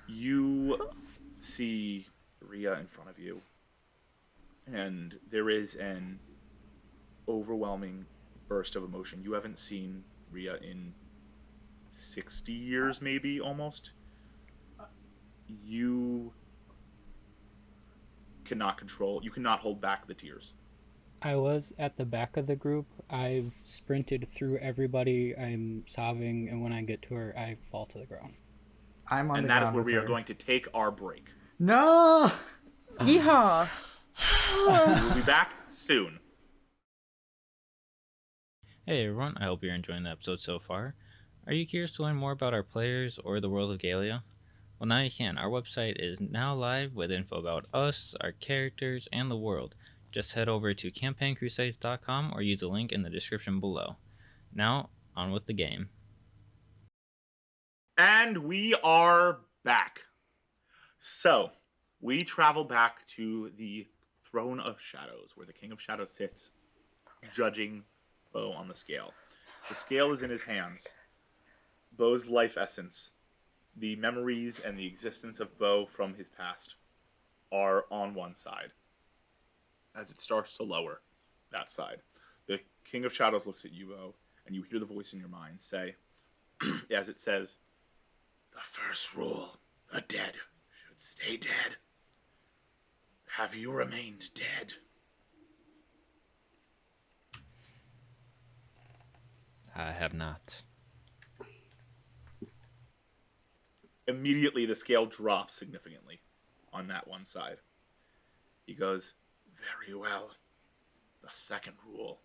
You see Rhea in front of you, and there is an overwhelming burst of emotion. You haven't seen Rhea in 60 years, maybe, almost. You cannot hold back the tears. I was at the back of the group. I've sprinted through everybody. I'm sobbing, and when I get to her, I fall to the ground. I'm on And the that is ground where with we are her. going to take our break. No! Yeehaw! We'll be back soon. Hey everyone, I hope you're enjoying the episode so far. Are you curious to learn more about our players or the world of Galia? Well, now you can. Our website is now live with info about us, our characters, and the world. Just head over to campaignCrusades.com or use the link in the description below. Now, on with the game. And we are back. So, we travel back to the Throne of Shadows, where the King of Shadows sits, judging Bo on the scale. The scale is in his hands. Bo's life essence, the memories and the existence of Bo from his past, are on one side. As it starts to lower that side, the King of Shadows looks at you, Bo, and you hear the voice in your mind say, as it says, "The first rule, the dead should stay dead. Have you remained dead?" I have not. Immediately, the scale drops significantly on that one side. He goes, "Very well. The second rule.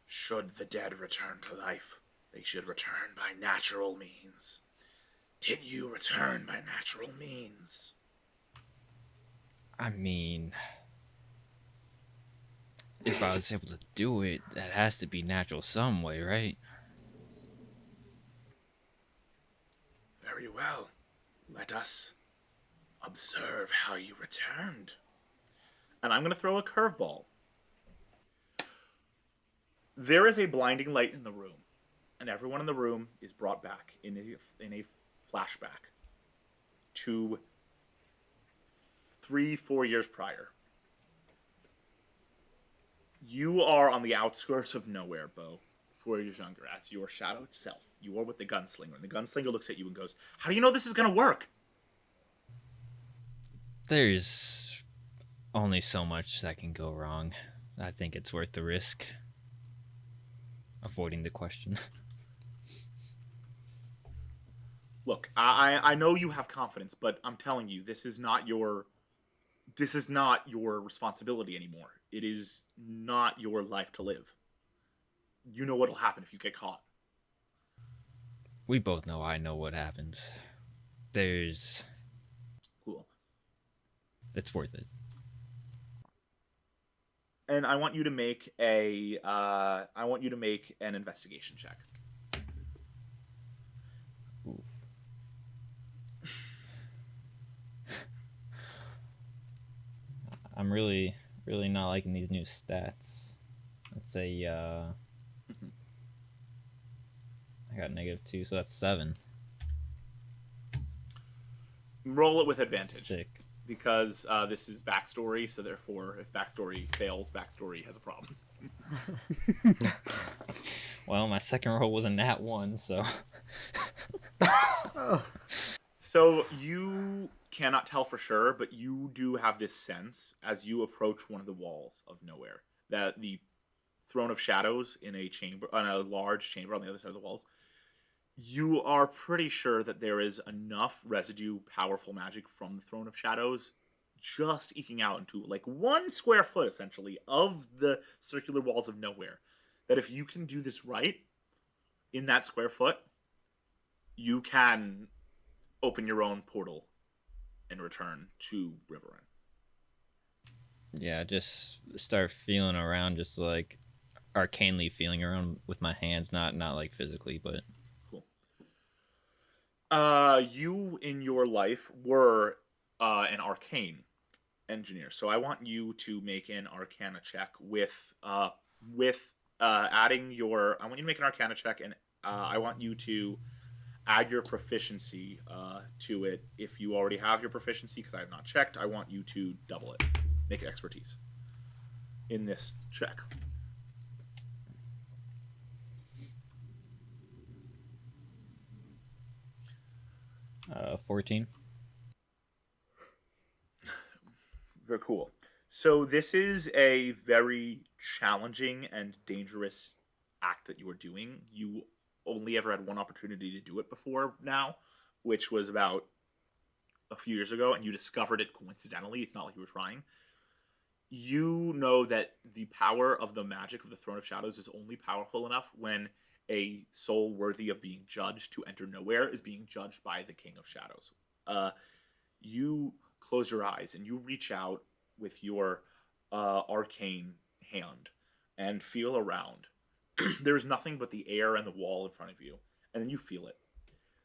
Should the dead return to life, they should return by natural means. Did you return by natural means?" I mean, if I was able to do it, that has to be natural some way, right? Very well. Let us observe how you returned. And I'm going to throw a curveball. There is a blinding light in the room, and everyone in the room is brought back in a flashback to 3-4 years prior. You are on the outskirts of nowhere, Bo, 4 years younger, as your shadow itself. You are with the gunslinger, and the gunslinger looks at you and goes, "How do you know this is going to work?" There's only so much that can go wrong. I think it's worth the risk. Avoiding the question. Look, I know you have confidence, but I'm telling you, this is not your responsibility anymore. It is not your life to live. You know what'll happen if you get caught. We both know I know what happens. There's... Cool. It's worth it. And I want you to make an investigation check. Ooh. I'm really not liking these new stats. Let's say, I got -2, so that's 7. Roll it with advantage. Sick. Because this is backstory, so therefore, if backstory fails, backstory has a problem. Well, my second roll was a nat 1, so... So you cannot tell for sure, but you do have this sense as you approach one of the walls of nowhere that the Throne of Shadows in a large chamber on the other side of the walls, you are pretty sure that there is enough residue powerful magic from the Throne of Shadows just eking out into like 1 square foot essentially of the circular walls of nowhere, that if you can do this right in that square foot, you can open your own portal and return to Rivaryn. Yeah, just start feeling around, just like arcanely feeling around with my hands, not like physically, but Cool. You in your life were an arcane engineer, so I want you to make an Arcana check with adding your. I want you to make an Arcana check, and I want you to add your proficiency to it. If you already have your proficiency, because I have not checked, I want you to double it. Make it expertise in this check. uh, 14. Very cool. So this is a very challenging and dangerous act that you are doing. You only ever had one opportunity to do it before now, which was about a few years ago, and you discovered it coincidentally. It's not like you were trying. You know that the power of the magic of the Throne of Shadows is only powerful enough when a soul worthy of being judged to enter nowhere is being judged by the King of Shadows. You close your eyes and you reach out with your arcane hand and feel around. There's nothing but the air and the wall in front of you, and then you feel it.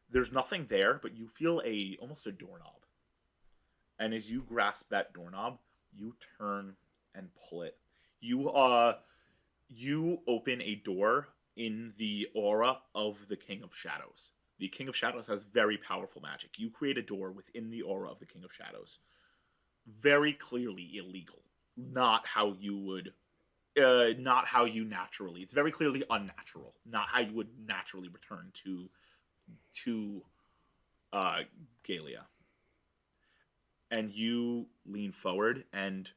There's nothing there, but you feel almost a doorknob. And as you grasp that doorknob, you turn and pull it. You open a door in the aura of the King of Shadows. The King of Shadows has very powerful magic. You create a door within the aura of the King of Shadows. Very clearly illegal. Not how you would not how you naturally. It's very clearly unnatural. Not how you would naturally return to Galia. And you lean forward and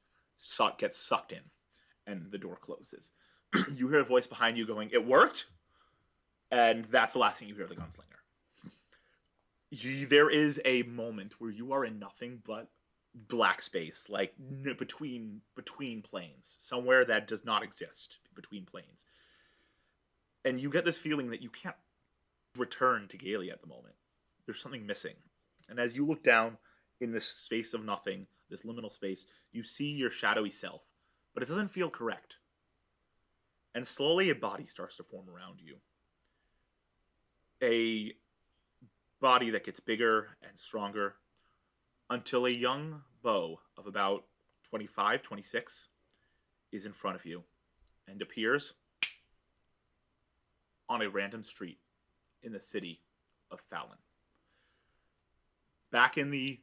get sucked in, and the door closes. You hear a voice behind you going, "It worked," and that's the last thing you hear of the gunslinger. There is a moment where you are in nothing but black space, like between planes, somewhere that does not exist between planes, and you get this feeling that you can't return to Galia at the moment. There's something missing, and as you look down in this space of nothing, this liminal space, you see your shadowy self, but it doesn't feel correct. And slowly a body starts to form around you. A body that gets bigger and stronger until a young beau of about 25, 26 is in front of you and appears on a random street in the city of Fallon. Back in the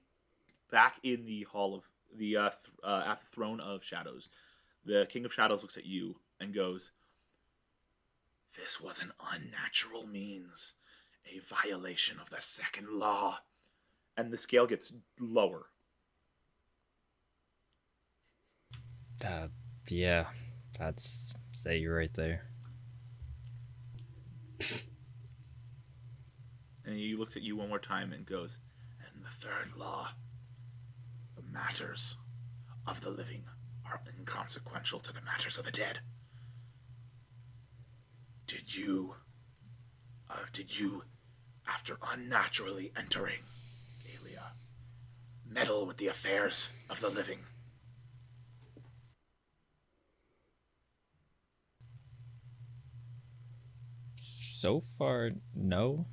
hall of the at the Throne of Shadows, the King of Shadows looks at you and goes, "This was an unnatural means, a violation of the second law." And the scale gets lower. Yeah, that's say you right there. And he looks at you one more time and goes, "And the third law, the matters of the living are inconsequential to the matters of the dead. Did you, after unnaturally entering Galia, meddle with the affairs of the living?" So far, no.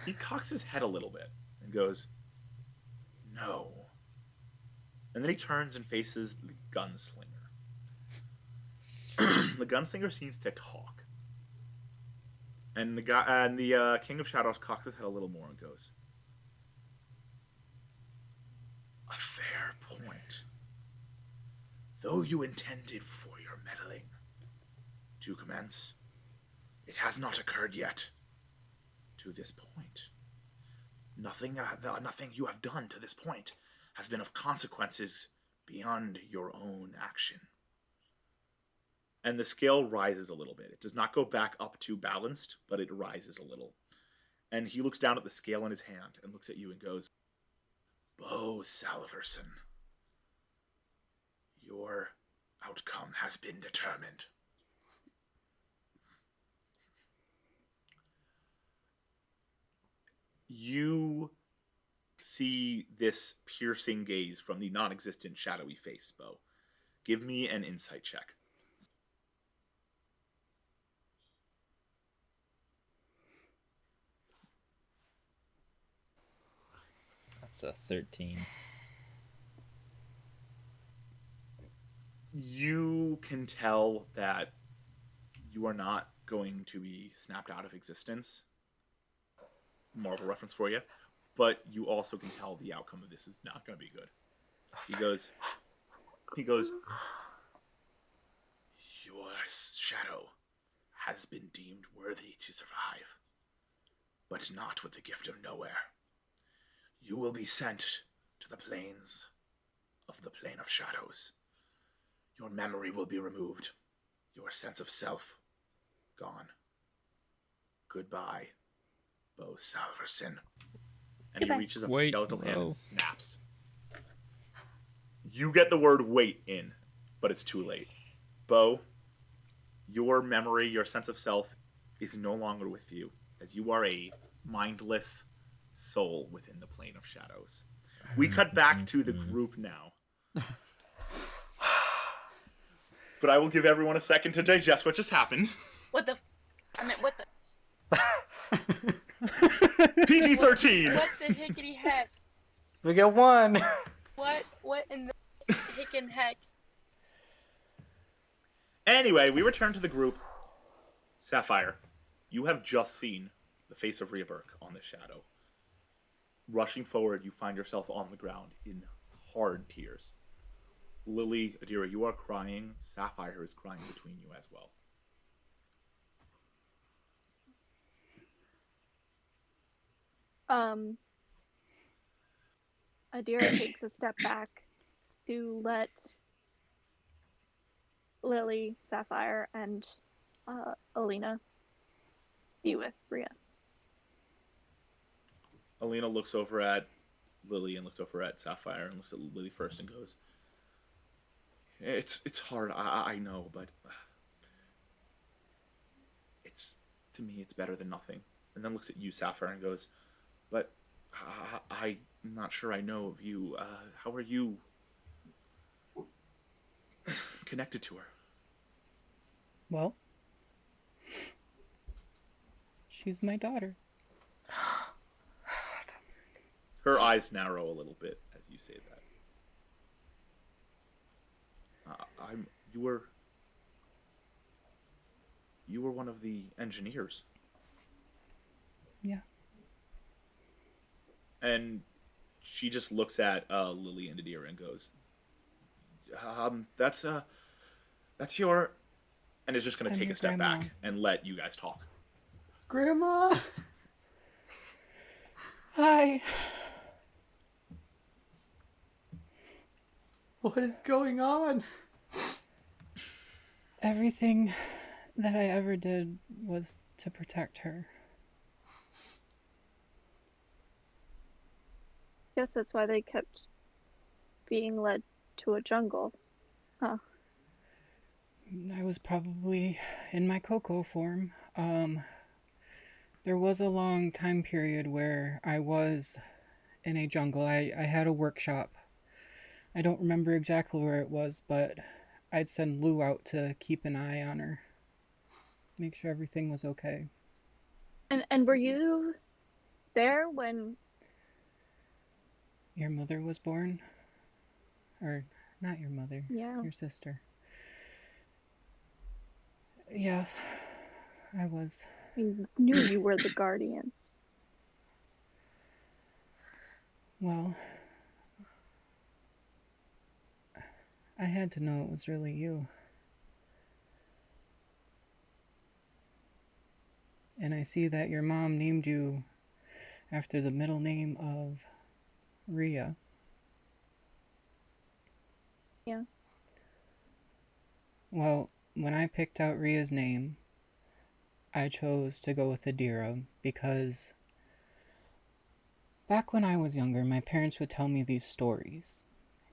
He cocks his head a little bit and goes, "No." And then he turns and faces the gunslinger. The gunslinger seems to talk. And the King of Shadows cocks his head a little more and goes, "A fair point. Though you intended for your meddling to commence, it has not occurred yet to this point. Nothing you have done to this point has been of consequences beyond your own action." And the scale rises a little bit. It does not go back up to balanced, but it rises a little. And he looks down at the scale in his hand and looks at you and goes, "Beau Salverson, your outcome has been determined. You see this piercing gaze from the non-existent shadowy face, Bo. Give me an insight check. That's a 13. You can tell that you are not going to be snapped out of existence. More of a reference for you. But you also can tell the outcome of this is not going to be good. He goes, your shadow has been deemed worthy to survive, but not with the gift of nowhere. You will be sent to the plains of the plane of shadows. Your memory will be removed. Your sense of self gone. Goodbye, Bo Salverson. And Goodbye. he reaches up Wait, his skeletal hand Bo. and snaps. You get the word wait in, but it's too late. Bo, your memory, your sense of self is no longer with you, as you are a mindless soul within the plane of shadows. We cut back to the group now. But I will give everyone a second to digest what just happened. What the? I mean, what the? PG-13! What the hickety heck? We get 1. What in the hick and heck? Anyway, we return to the group. Sapphire, you have just seen the face of Rivaryn on the shadow. Rushing forward, you find yourself on the ground in hard tears. Lily, Adira, you are crying. Sapphire is crying between you as well. Adira takes a step back to let Lily, Sapphire, and Alina be with Rhea. Alina looks over at Lily and looks over at Sapphire and looks at Lily first and goes, It's hard, I know, but to me it's better than nothing. And then looks at you, Sapphire, and goes, but I'm not sure I know of you. How are you connected to her? Well, she's my daughter. Her eyes narrow a little bit as you say that. You were one of the engineers. Yeah. And she just looks at Lily and Adira and goes, that's your... And is just going to I'm take your a step grandma. back and let you guys talk. Grandma! Hi. What is going on? Everything that I ever did was to protect her. Guess that's why they kept being led to a jungle. Huh. I was probably in my Coco form. There was a long time period where I was in a jungle. I had a workshop. I don't remember exactly where it was, but I'd send Lou out to keep an eye on her. Make sure everything was okay. And were you there when... Your mother was born? Or, not your mother. Yeah. Your sister. Yeah, I was. I knew you were the guardian. Well, I had to know it was really you. And I see that your mom named you after the middle name of Rhea. Yeah. Well, when I picked out Rhea's name, I chose to go with Adira because back when I was younger, my parents would tell me these stories.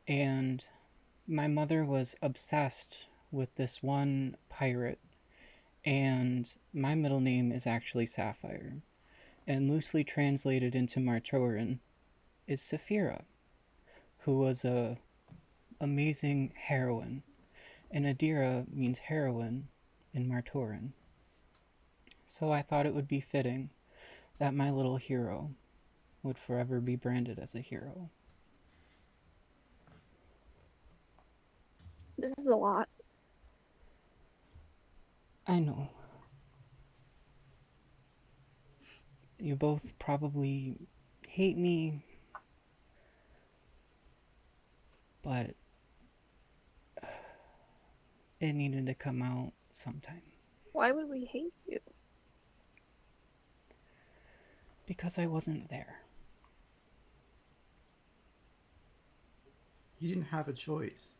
And my mother was obsessed with this one pirate. And my middle name is actually Sapphire. And loosely translated into Martoran, is Saphira, who was a amazing heroine, and Adira means heroine in Martoran. So I thought it would be fitting that my little hero would forever be branded as a hero. This is a lot. I know. You both probably hate me, but it needed to come out sometime. Why would we hate you? Because I wasn't there. You didn't have a choice.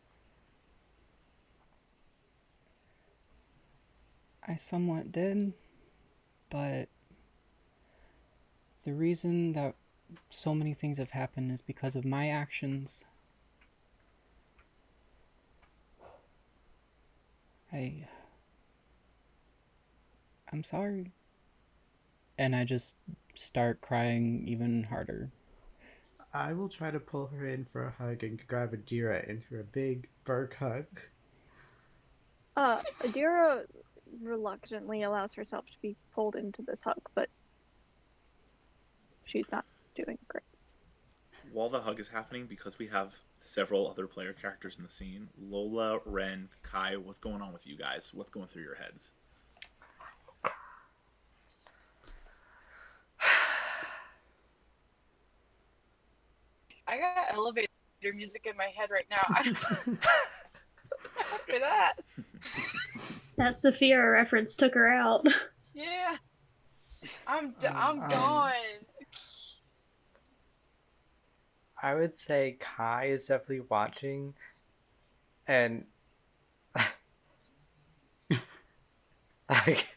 I somewhat did, but the reason that so many things have happened is because of my actions. I'm sorry. And I just start crying even harder. I will try to pull her in for a hug and grab Adira into a big Burke hug. Adira reluctantly allows herself to be pulled into this hug, but she's not doing great. While the hug is happening, because we have several other player characters in the scene, Lola, Ren, Kai, what's going on with you guys? What's going through your heads? I got elevator music in my head right now. After that. That Saphira reference took her out. Yeah. I'm gone. I would say Kai is definitely watching, and like,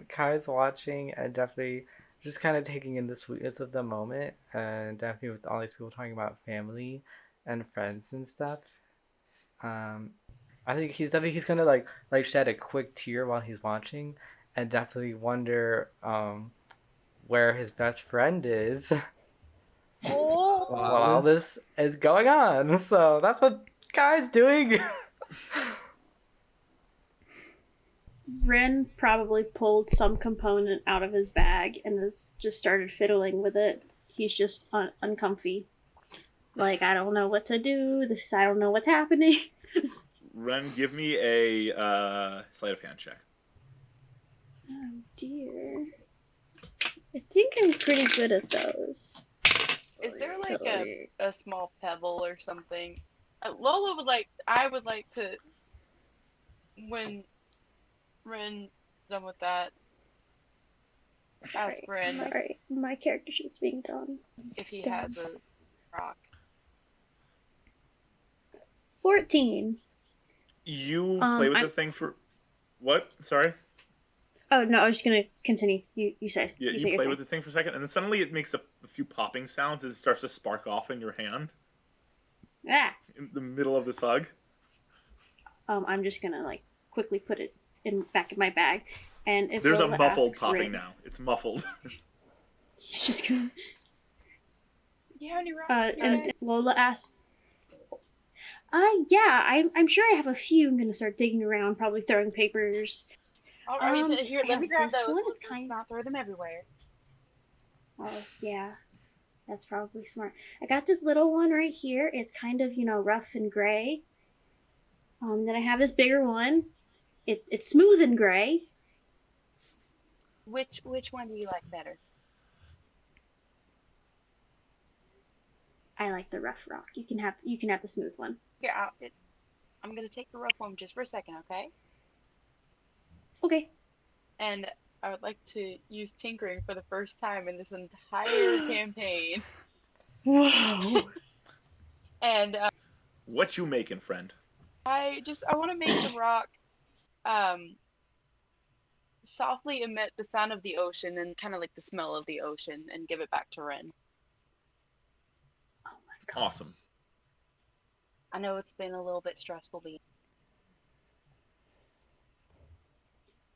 Kai's watching and definitely just kind of taking in the sweetness of the moment, and definitely with all these people talking about family and friends and stuff. I think he's gonna like shed a quick tear while he's watching, and definitely wonder where his best friend is. Oh. While all this is going on. So that's what Kai's doing. Ren probably pulled some component out of his bag and has just started fiddling with it. He's just uncomfy. Like, I don't know what to do. I don't know what's happening. Ren, give me a sleight of hand check. Oh dear. I think I'm pretty good at those. Is there like a small pebble or something? Lola would like. I would like to. When Ren done with that, ask Ren Sorry, my character sheet's being done. if he has a rock. 14. You play with this thing for what? Sorry. Oh no, I was just gonna continue. You say. Yeah, you play with the thing for a second, and then suddenly it makes a few popping sounds as it starts to spark off in your hand. Ah. In the middle of this hug. I'm just gonna like quickly put it back in my bag, and if there's Lola a muffled asks popping Ren, now. It's muffled. He's just gonna. You have any rocks? And Lola asks. Yeah, I'm sure I have a few. I'm gonna start digging around, probably throwing papers. Alright, here, let me grab this those. one. Let's not throw them everywhere. Oh, yeah. That's probably smart. I got this little one right here. It's kind of, rough and gray. Then I have this bigger one. It's smooth and gray. Which one do you like better? I like the rough rock. You can have the smooth one. Here, I'm gonna take the rough one just for a second, okay? Okay. And I would like to use tinkering for the first time in this entire campaign. Whoa. And what you making, friend? I want to make the rock softly emit the sound of the ocean and kind of like the smell of the ocean and give it back to Ren. Oh my god. Awesome. I know it's been a little bit stressful being.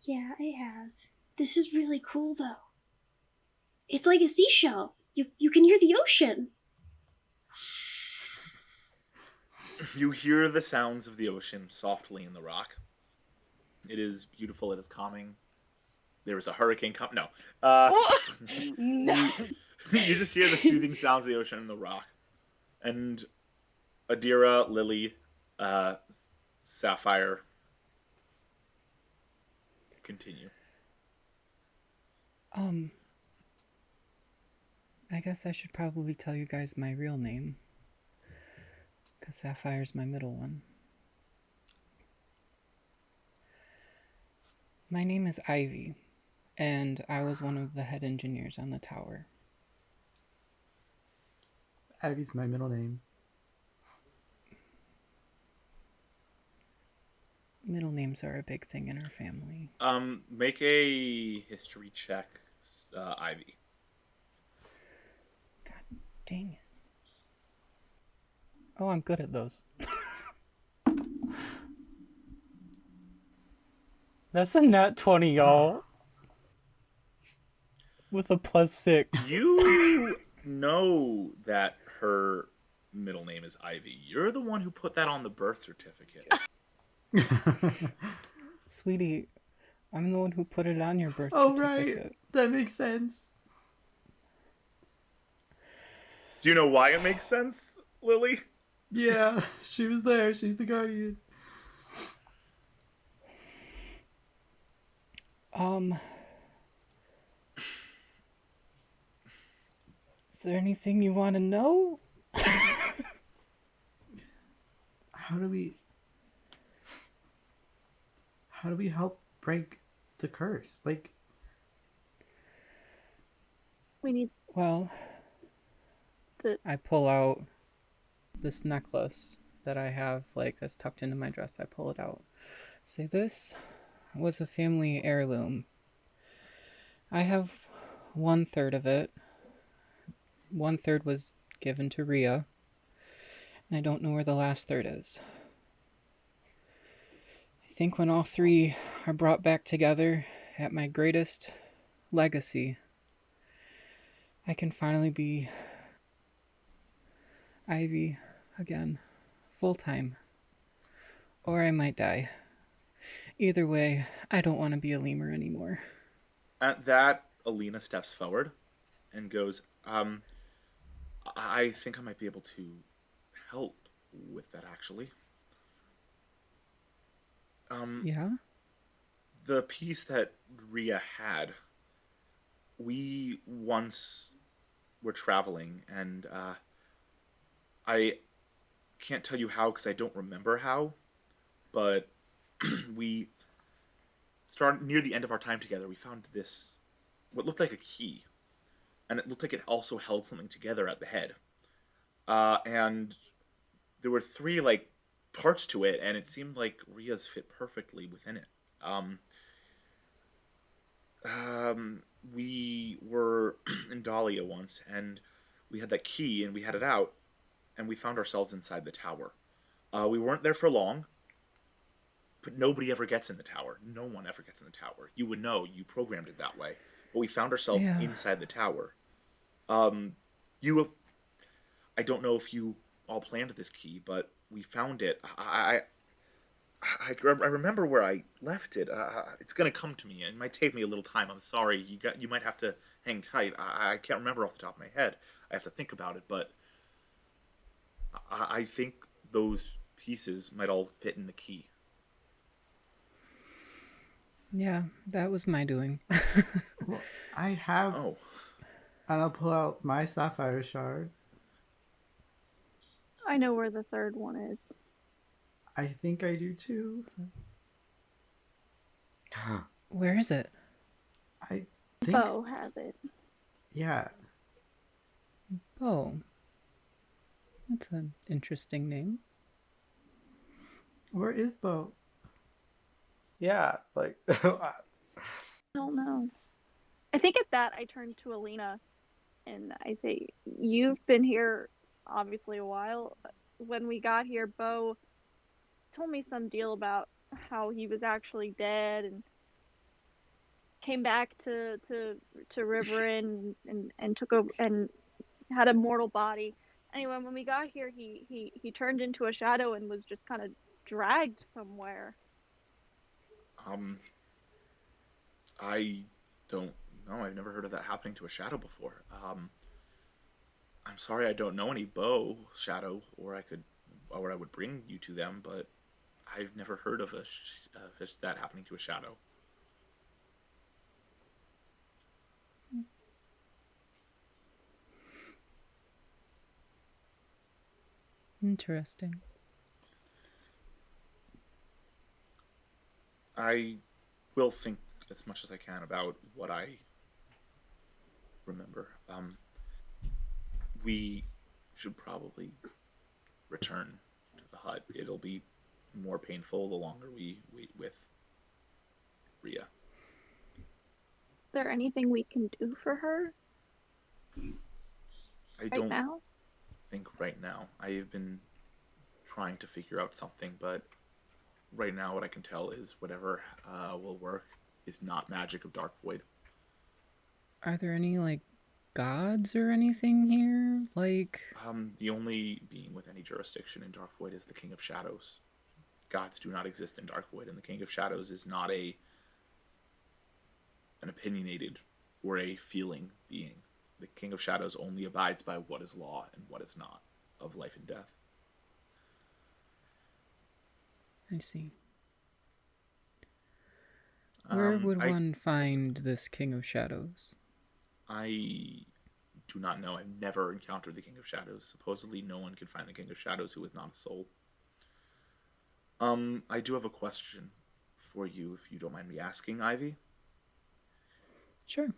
Yeah, it has. This is really cool though. It's like a seashell. You can hear the ocean. You hear the sounds of the ocean softly in the rock. It is beautiful. It is calming. There is a hurricane coming. No. No. You just hear the soothing sounds of the ocean in the rock. And Adira, Lily, Sapphire, continue. I guess I should probably tell you guys my real name. Because Sapphire's my middle one. My name is Ivy, and I was one of the head engineers on the tower. Ivy's my middle name. Middle names are a big thing in our family. Make a history check, Ivy. God dang it. Oh, I'm good at those. That's a nat 20, y'all. With a +6. You know that her middle name is Ivy. You're the one who put that on the birth certificate. Sweetie, I'm the one who put it on your birth Oh, certificate. right. That makes sense. Do you know why it makes sense, Lily? Yeah, she was there. She's the guardian. Is there anything you want to know? How do we help break the curse? Like, We need Well, I pull out this necklace that I have, like, that's tucked into my dress. I pull it out. Say, this was a family heirloom. I have 1/3 of it. 1/3 was given to Rhea. And I don't know where the last third is. I think when all three are brought back together at my greatest legacy, I can finally be Ivy again, full-time. Or I might die. Either way, I don't want to be a lemur anymore. At that, Alina steps forward and goes, I think I might be able to help with that, actually. Yeah? The piece that Rhea had, we once were traveling, and I can't tell you how because I don't remember how, but we started near the end of our time together. We found this, what looked like a key, and it looked like it also held something together at the head. And there were 3 like parts to it, and it seemed like Rhea's fit perfectly within it. We were in Dahlia once, and we had that key, and we had it out, and we found ourselves inside the tower. We weren't there for long, but nobody ever gets in the tower. No one ever gets in the tower. You would know. You programmed it that way. But we found ourselves inside the tower. I don't know if you all planned this key, but we found it. I remember where I left it. It's gonna come to me. It might take me a little time. I'm sorry. You might have to hang tight. I can't remember off the top of my head. I have to think about it. But I think those pieces might all fit in the key. Yeah, that was my doing. well, I have... Oh. And I'll pull out my sapphire shard. I know where the third one is. I think I do too. Where is it? I think... Bo has it. Yeah. Bo. That's an interesting name. Where is Bo? Yeah, like I don't know. I think at that I turn to Alina and I say, you've been here obviously a while. When we got here, Bo told me some deal about how he was actually dead and came back to Rivaryn and took over and had a mortal body. Anyway, when we got here, he turned into a shadow and was just kind of dragged somewhere. I don't know. I've never heard of that happening to a shadow before. I'm sorry I don't know any bow shadow, or I would bring you to them, but I've never heard of that happening to a shadow. Interesting. I will think as much as I can about what I remember. We should probably return to the hut. It'll be more painful the longer we wait with Rhea. Is there anything we can do for her I don't now? think right now. I have been trying to figure out something, but right now what I can tell is whatever will work is not magic of Darkvoid. Are there any, like, gods or anything here? Like... The only being with any jurisdiction in Darkvoid is the King of Shadows. Gods do not exist in Darkvoid, and the King of Shadows is not an opinionated or a feeling being. The King of Shadows only abides by what is law and what is not, of life and death. I see. Where would one find this King of Shadows? I do not know. I've never encountered the King of Shadows. Supposedly no one can find the King of Shadows who is not a soul. I do have a question for you, if you don't mind me asking, Ivy. Sure.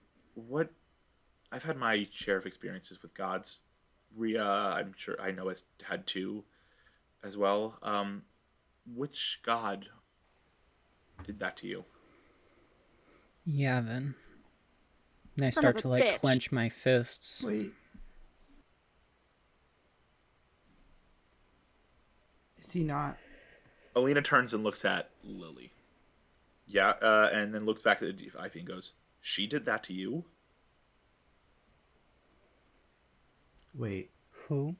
I've had my share of experiences with gods. Rhea, I'm sure I know has had two as well. Which god did that to you? Yavin. And I Son start of to, a like, bitch. clench my fists. Wait. Is he not? Alina turns and looks at Lily. Yeah, and then looks back at Ivy and goes, "She did that to you?" Wait. Who?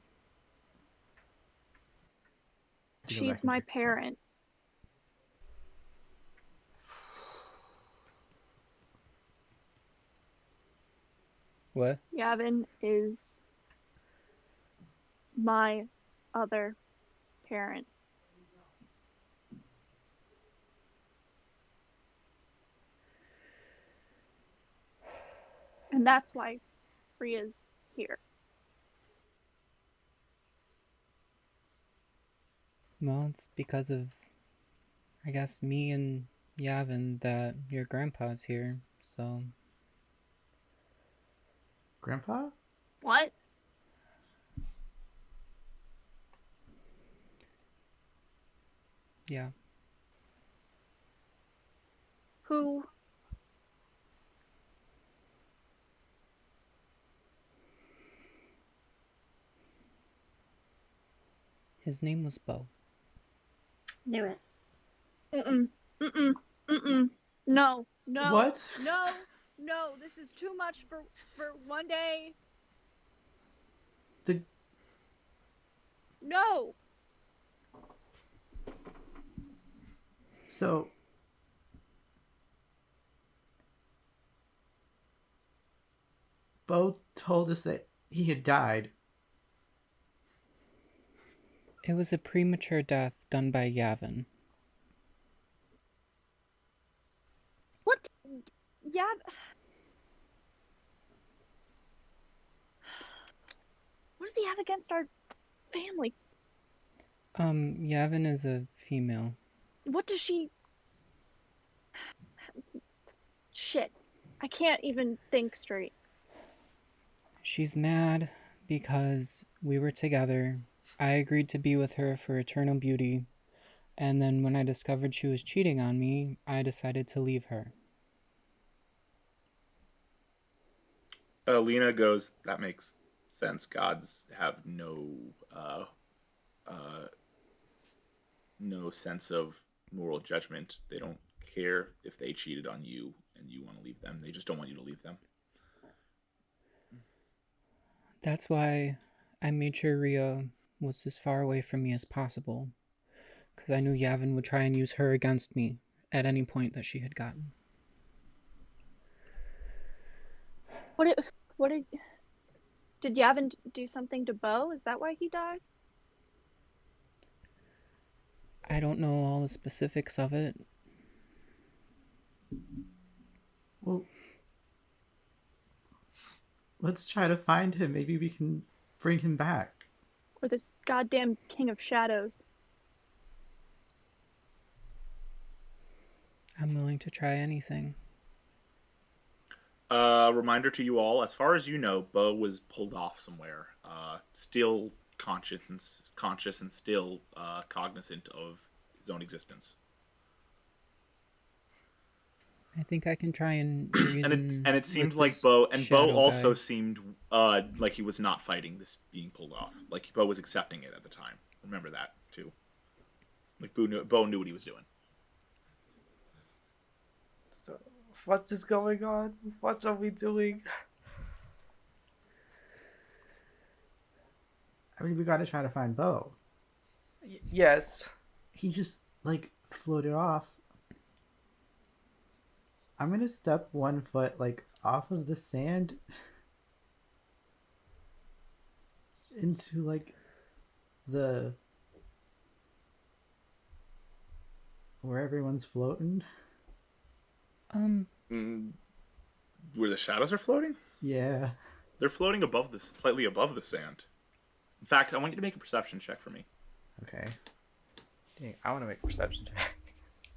To go back She's my into- parent. What? Yavin is my other parent. And that's why Rhea's here. Well, it's because of, I guess, me and Yavin that your grandpa's here, so... Grandpa? What? Yeah. Who? His name was Bo. Knew it. No. What? No, this is too much for one day. The No. So Bo told us that he had died. It was a premature death done by Yavin. What? Yeah. What does he have against our family? Yavin is a female. What does she... Shit. I can't even think straight. She's mad because we were together. I agreed to be with her for eternal beauty. And then when I discovered she was cheating on me, I decided to leave her. Lena goes, "That makes sense. Gods have no sense of moral judgment. They don't care if they cheated on you and you want to leave them. They just don't want you to leave them." That's why I made sure Ria was as far away from me as possible, because I knew Yavin would try and use her against me at any point that she had gotten. What did Yavin do something to Bo? Is that why he died? I don't know all the specifics of it. Well, let's try to find him. Maybe we can bring him back. Or this goddamn King of Shadows? I'm willing to try anything. Reminder to you all, as far as you know, Bo was pulled off somewhere. Still conscious and still cognizant of his own existence. I think I can try and reason. And it seemed with like this Bo shadow also guy. seemed like he was not fighting this being pulled off. Like Bo was accepting it at the time. Remember that too. Like Bo knew what he was doing. So, what is going on? What are we doing? I mean, we gotta try to find Bo. Yes. He just, like, floated off. I'm gonna step 1 foot, like, off of the sand into, like, the... where everyone's floating. Where the shadows are floating? Yeah. They're floating slightly above the sand. In fact, I want you to make a perception check for me. Okay. Dang, I want to make a perception check.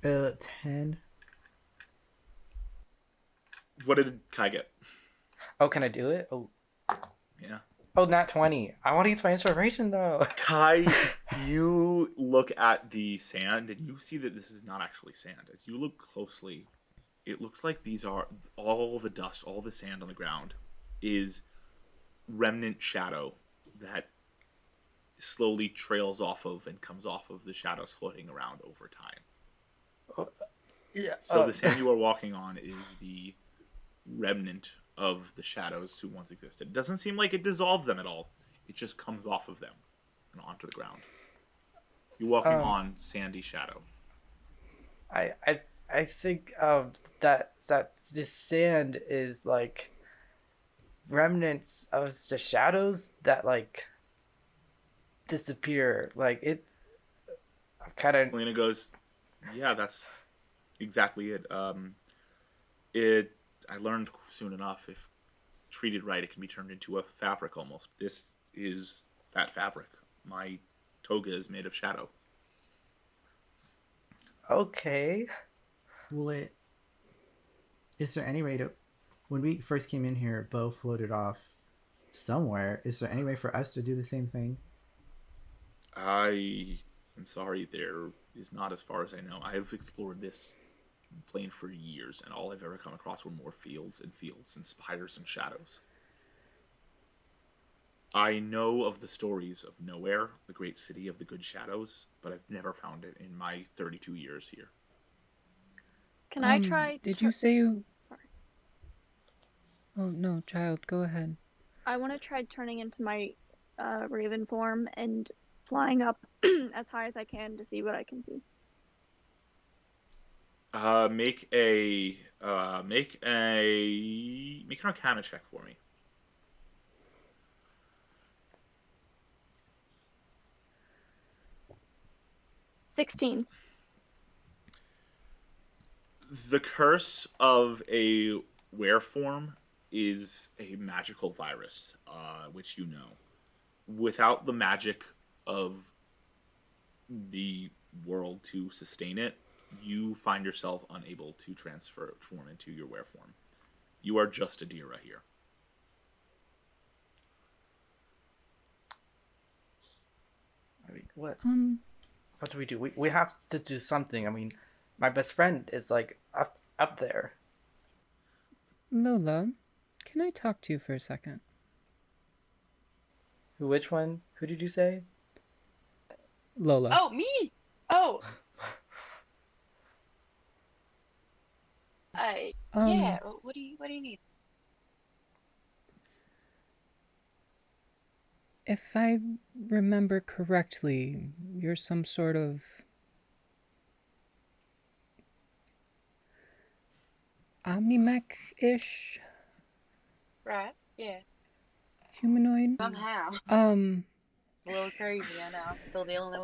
10. What did Kai get? Oh, can I do it? Oh. Yeah. Oh, not 20. I want to use my inspiration, though. Kai, you look at the sand and you see that this is not actually sand. As you look closely, it looks like these are all the dust, all the sand on the ground is remnant shadow that slowly trails off of and comes off of the shadows floating around over time. Yeah. So the sand you are walking on is the remnant of the shadows who once existed. It doesn't seem like it dissolves them at all. It just comes off of them and onto the ground. You're walking on sandy shadow. I think that this sand is like remnants of the shadows that like disappear. Like it kind of. Lena goes, yeah, that's exactly it. I learned soon enough, if treated right, it can be turned into a fabric almost. This is that fabric. My toga is made of shadow. Okay. Is there any way to... When we first came in here, Bo floated off somewhere. Is there any way for us to do the same thing? I am sorry, there is not, as far as I know. I have explored this plane for years, and all I've ever come across were more fields and spiders and shadows. I know of the stories of Nowhere, the great city of the good shadows, but I've never found it in my 32 years here. Can I try? Did you say you... Sorry. Oh, no, child, go ahead. I want to try turning into my raven form and flying up as high as I can to see what I can see. Make an Arcana check for me. $16. The curse of a wereform is a magical virus, which you know. Without the magic of the world to sustain it, you find yourself unable to transform into your wereform. You are just a Dira here. I mean, what do we do? We have to do something. I mean, my best friend is like up there. Lola, can I talk to you for a second? Which one? Who did you say? Lola. Oh, me! Oh. Yeah. What do you need? If I remember correctly, you're some sort of Omnimech-ish Right? Yeah. humanoid. Somehow. Um, It's a little crazy, I know. I'm still dealing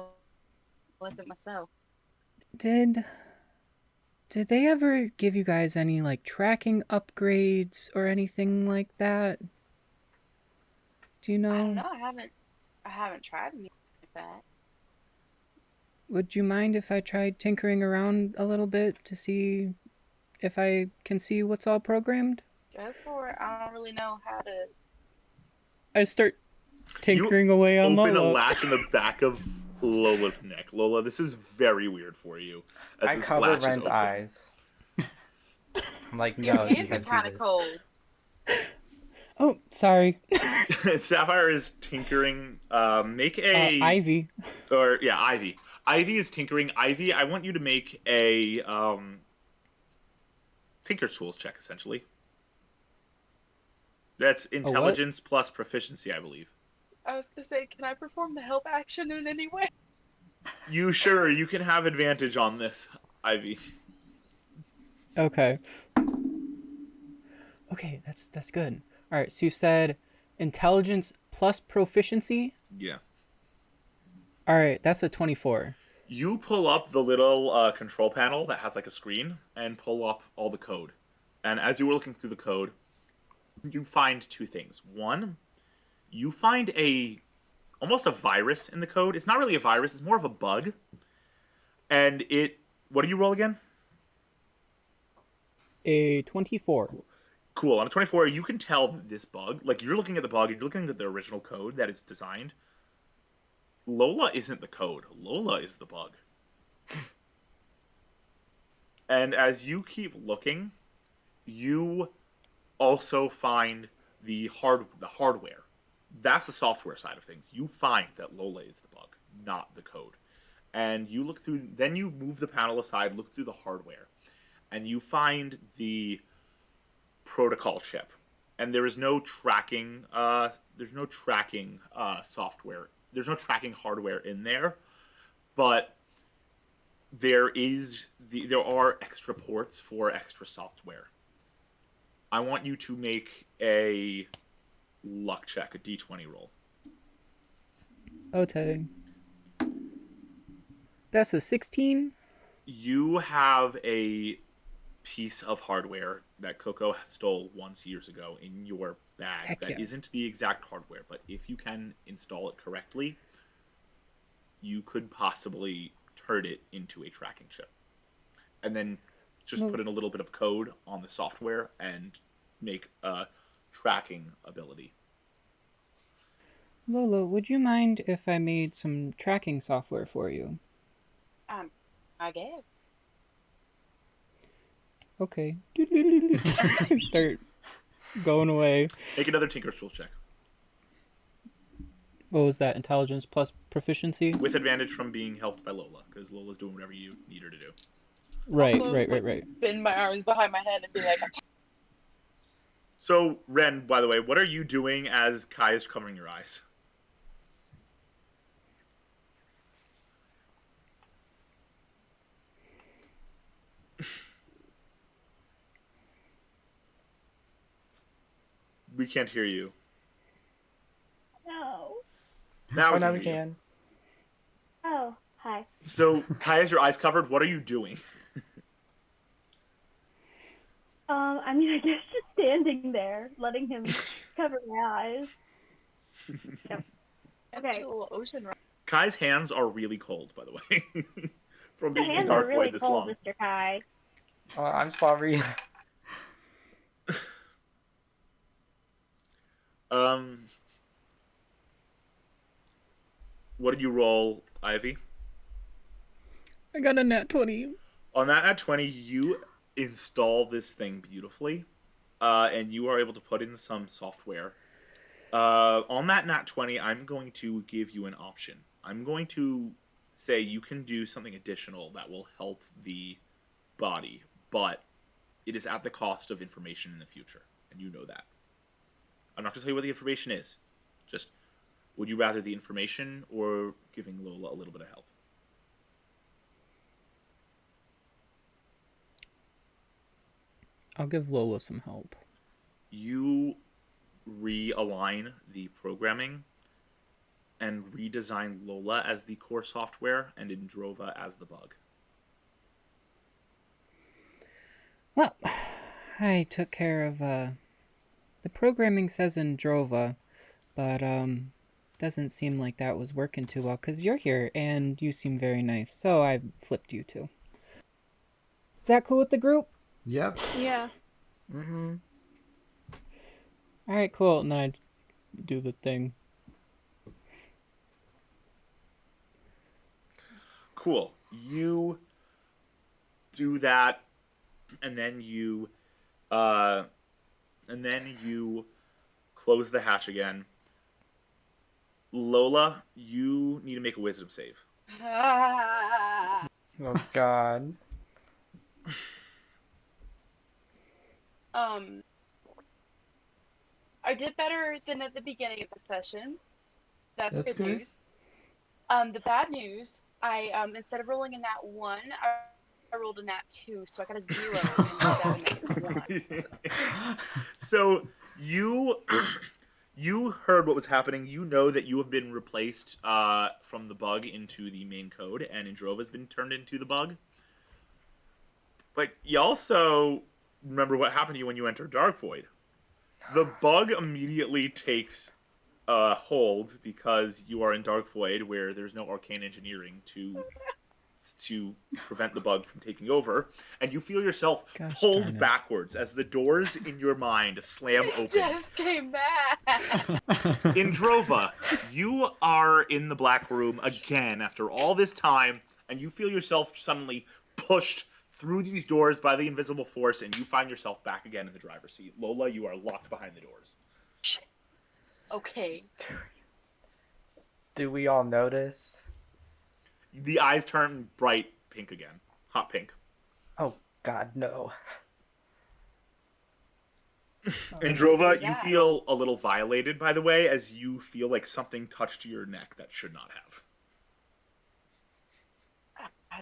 with it myself. did they ever give you guys any like tracking upgrades or anything like that? Do you I don't know? know. I haven't tried anything like that. Would you mind if I tried tinkering around a little bit to see if I can see what's all programmed? Go for it. I don't really know how to. I start tinkering away on Open a Lola. latch in the back of Lola's neck. Lola, this is very weird for you. As I this cover latch is Ren's open. eyes. I'm like, Your no, you hands are can see kind of this. cold. Oh, sorry. Sapphire is tinkering. Make a Ivy. Ivy. Ivy is tinkering. Ivy, I want you to make a Tinker Tools check, essentially. That's intelligence plus proficiency, I believe. I was gonna say, can I perform the help action in any way? You can have advantage on this, Ivy. Okay. Okay, that's good. All right, so you said intelligence plus proficiency? Yeah. All right, that's a 24. You pull up the little control panel that has like a screen and pull up all the code. And as you were looking through the code, you find two things. One, you find almost a virus in the code. It's not really a virus, it's more of a bug. And what do you roll again? A 24. Cool. On a 24, you can tell that this bug, like you're looking at the bug, you're looking at the original code that it's designed. Lola isn't the code. Lola is the bug. And as you keep looking, you also find the hardware. That's the software side of things. You find that Lola is the bug, not the code. And you look through, then you move the panel aside, look through the hardware, and you find the protocol chip. And there is no tracking software. There's no tracking hardware in there, but there are extra ports for extra software. I want you to make a luck check, a d20 roll. Okay. That's a 16. You have a piece of hardware that Coco stole once years ago in your bag. Heck that yeah. isn't the exact hardware, but if you can install it correctly, you could possibly turn it into a tracking chip. And then just put in a little bit of code on the software and make a tracking ability. Lola, would you mind if I made some tracking software for you? I guess. Okay. Start going away. Make another Tinker Tools check. What was that? Intelligence plus proficiency? With advantage from being helped by Lola, because Lola's doing whatever you need her to do. Right. Bend my arms behind my head and be like, So, Ren, by the way, what are you doing as Kai is covering your eyes? We can't hear you. No. Now Oh, now we hear you. can. Oh, hi. So, Kai has your eyes covered. What are you doing? I mean, I guess just standing there, letting him cover my eyes. Yep. Okay. a little ocean run. Kai's hands are really cold, by the way. From Your being in hands are Darkvoid really this cold, long. Mr. Kai. Oh, I'm sorry. What did you roll, Ivy? I got a nat 20. On that nat 20, you install this thing beautifully, and you are able to put in some software. On that nat 20, I'm going to give you an option. I'm going to say you can do something additional that will help the body, but it is at the cost of information in the future, and you know that. I'm not going to tell you what the information is. Just Would you rather the information or giving Lola a little bit of help? I'll give Lola some help. You realign the programming and redesign Lola as the core software and Indrova as the bug. Well, I took care of, the programming says Indrova, but, doesn't seem like that was working too well, because you're here, and you seem very nice, so I flipped you too. Is that cool with the group? Yep. Yeah. Mm-hmm. Alright, cool, and then I do the thing. Cool. You do that, and then you close the hatch again. Lola, you need to make a wisdom save. Oh God. I did better than at the beginning of the session. That's good good. news. The bad news, I instead of rolling a nat 1, I rolled a nat 2, so I got a 0 instead of a negative 1. So you heard what was happening. You know that you have been replaced from the bug into the main code, and Indrova has been turned into the bug. But you also remember what happened to you when you entered Darkvoid. The bug immediately takes hold because you are in Darkvoid, where there's no arcane engineering to prevent the bug from taking over, and you feel yourself pulled backwards as the doors in your mind slam open. It just came back. Indrova, you are in the black room again after all this time, and you feel yourself suddenly pushed through these doors by the invisible force, and you find yourself back again in the driver's seat. Lola, you are locked behind the doors. Okay. Do we all notice? The eyes turn bright pink again. Hot pink. Oh God, no. Indrova, you feel a little violated, by the way, as you feel like something touched your neck that should not have.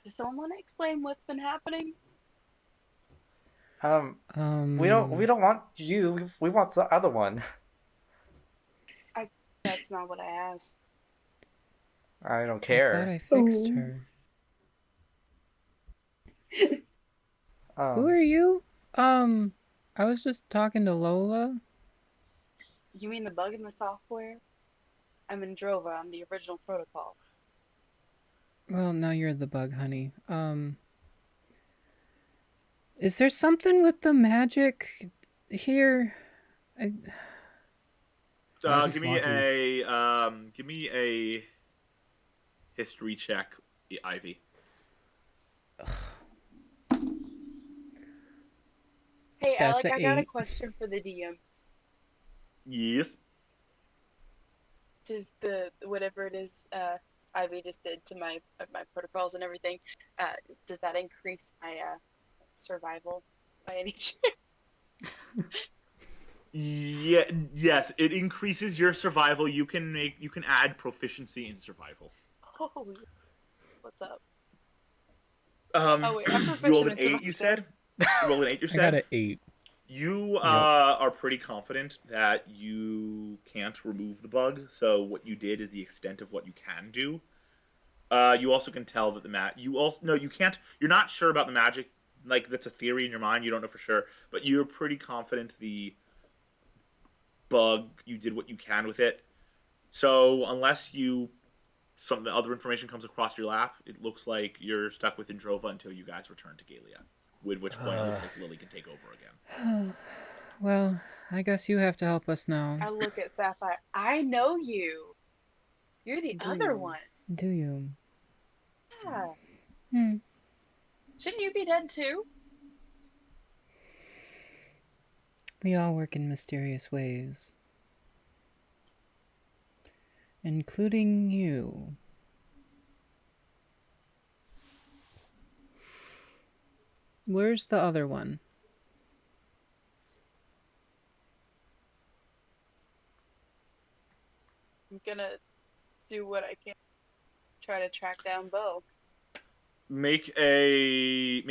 Does someone want to explain what's been happening? We don't want you. We want the other one. That's not what I asked. I don't I thought care. I fixed her. Who are you? I was just talking to Lola. You mean the bug in the software? I'm Indrova. I'm the original protocol. Well, now you're the bug, honey. Is there something with the magic here? Give me a history check, Ivy. Hey, That's Alec, a I got a 8. question for the DM. Yes. Does the whatever it is Ivy just did to my protocols and everything, does that increase my survival by any chance? Yeah. Yes, it increases your survival. You can add proficiency in survival. Oh, what's up? Oh wait, I'm you proficient rolled an in 8. You said. You rolled an 8. You I said. got an 8. You are pretty confident that you can't remove the bug, so what you did is the extent of what you can do. You also can tell that you can't. You're not sure about the magic. Like, that's a theory in your mind. You don't know for sure, but you're pretty confident the bug. You did what you can with it. So unless some other information comes across your lap, it looks like you're stuck with Indrova until you guys return to Galia. At which point it looks like Lily can take over again. Well, I guess you have to help us now. I look at Sapphire. I know you. You're the other one. Do you? Yeah. Shouldn't you be dead too? We all work in mysterious ways. Including you. Where's the other one? I'm gonna do what I can. Try to track down Bo. Make an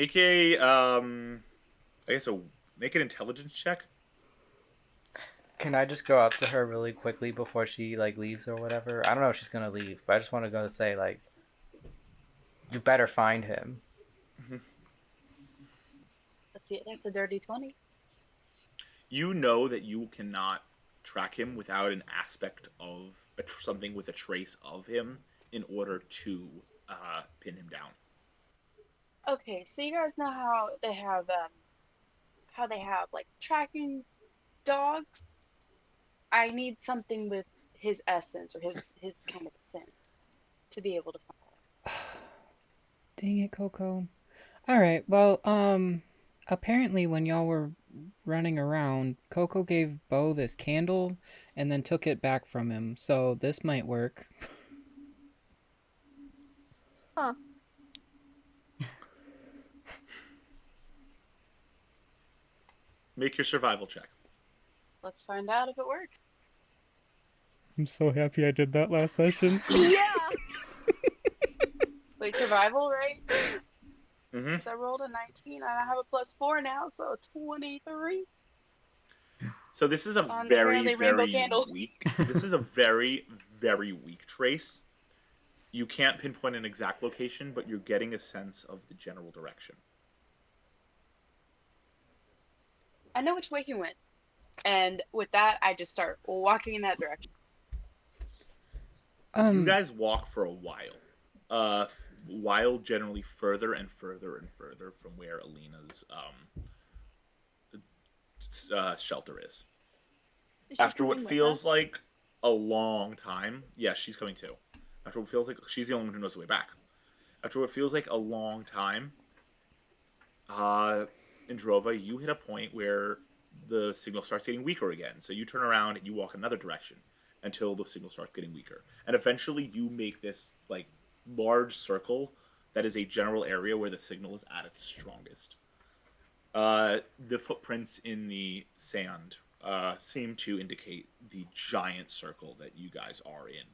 intelligence check. Can I just go up to her really quickly before she like leaves or whatever? I don't know if she's gonna leave, but I just want to go say like, you better find him. Let's see, that's a dirty 20. You know that you cannot track him without an aspect of something with a trace of him in order to pin him down. Okay, so you guys know how they have like tracking dogs. I need something with his essence or his kind of scent to be able to find. Dang it, Coco. All right. Well, apparently when y'all were running around, Coco gave Bo this candle and then took it back from him. So this might work. Huh. Make your survival check. Let's find out if it works. I'm so happy I did that last session. Yeah. Wait, survival, right? Mm-hmm. So I rolled a 19 and I have a +4 now, so 23. So this is a On very, apparently rainbow very candle. weak. This is a very, very weak trace. You can't pinpoint an exact location, but you're getting a sense of the general direction. I know which way he went. And with that, I just start walking in that direction. You guys walk for a while, generally further and further and further from where Alina's shelter is. Is she After what coming with feels us? like a long time, yes, she's coming too. After what feels like she's the only one who knows the way back. After what feels like a long time, Androva, you hit a point where the signal starts getting weaker again. So you turn around and you walk another direction until the signal starts getting weaker. And eventually you make this like large circle that is a general area where the signal is at its strongest. The footprints in the sand seem to indicate the giant circle that you guys are in.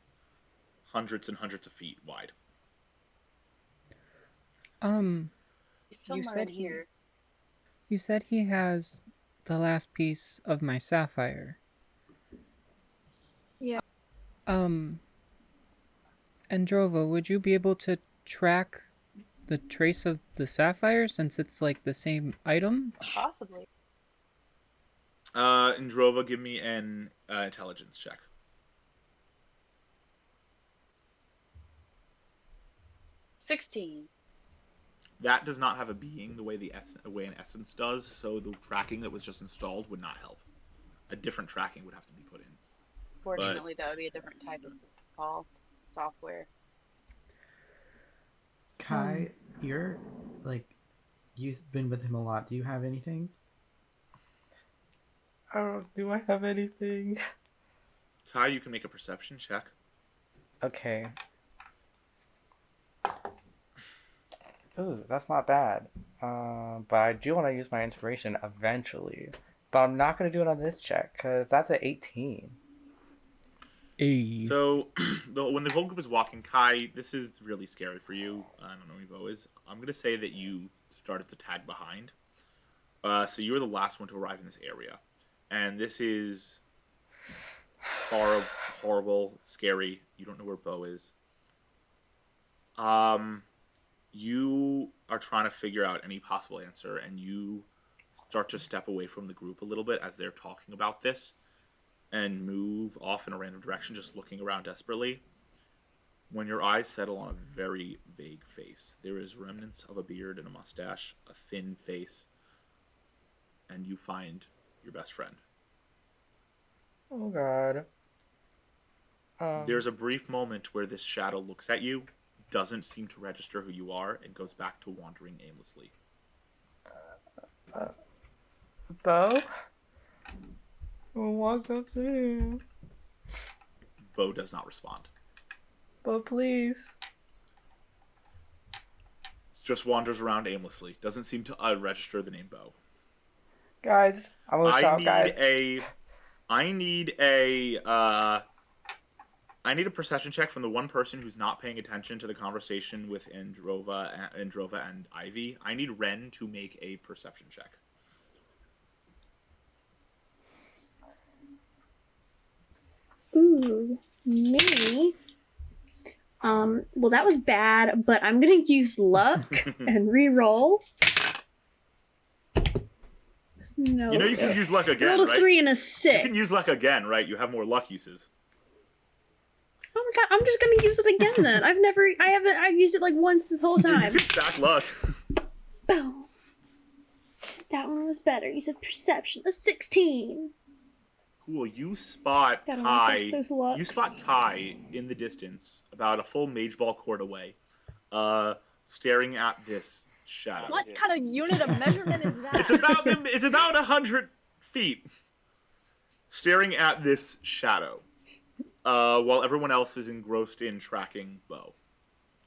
Hundreds and hundreds of feet wide. He's somewhere in here. You said he has the last piece of my sapphire. Yeah. Androva, would you be able to track the trace of the sapphire since it's like the same item? Possibly. Androva, give me an intelligence check. 16. That does not have a being the way an essence does, so the tracking that was just installed would not help. A different tracking would have to be put in. Fortunately, that would be a different type of call software. Kai, you're like, you've been with him a lot. Do you have anything? Do I have anything? Kai, you can make a perception check. Okay. Ooh, that's not bad. But I do want to use my inspiration eventually. But I'm not going to do it on this check, because that's an 18. Hey. So, when the whole group is walking, Kai, this is really scary for you. I don't know who Evo is. I'm going to say that you started to tag behind. So you were the last one to arrive in this area. And this is horrible, scary. You don't know where Bo is. You are trying to figure out any possible answer, and you start to step away from the group a little bit as they're talking about this and move off in a random direction, just looking around desperately. When your eyes settle on a very vague face, there is remnants of a beard and a mustache, a thin face, and you find your best friend. Oh, God. There's a brief moment where this shadow looks at you, doesn't seem to register who you are, and goes back to wandering aimlessly. Bo? We'll walk up to him. Bo does not respond. Bo, please. Just wanders around aimlessly. Doesn't seem to register the name Bo. Guys, I'm gonna shout, guys. I need a I need a perception check from the one person who's not paying attention to the conversation with Androva and Ivy. I need Ren to make a perception check. Ooh, me. Well, that was bad, but I'm gonna use luck and re-roll. No. You know you can use luck again, Rolled a right? 3 and a 6. You can use luck again, right? You have more luck uses. Oh my god, I'm just gonna use it again then. I've used it like once this whole You time. can stack luck. Boom. That one was better. You said perception. A 16. Cool. You spot Gotta Kai. look up those looks. You spot Kai in the distance, about a full mage ball court away, staring at this shadow. What kind of unit of measurement is that? It's about 100 feet, staring at this shadow, while everyone else is engrossed in tracking Bo.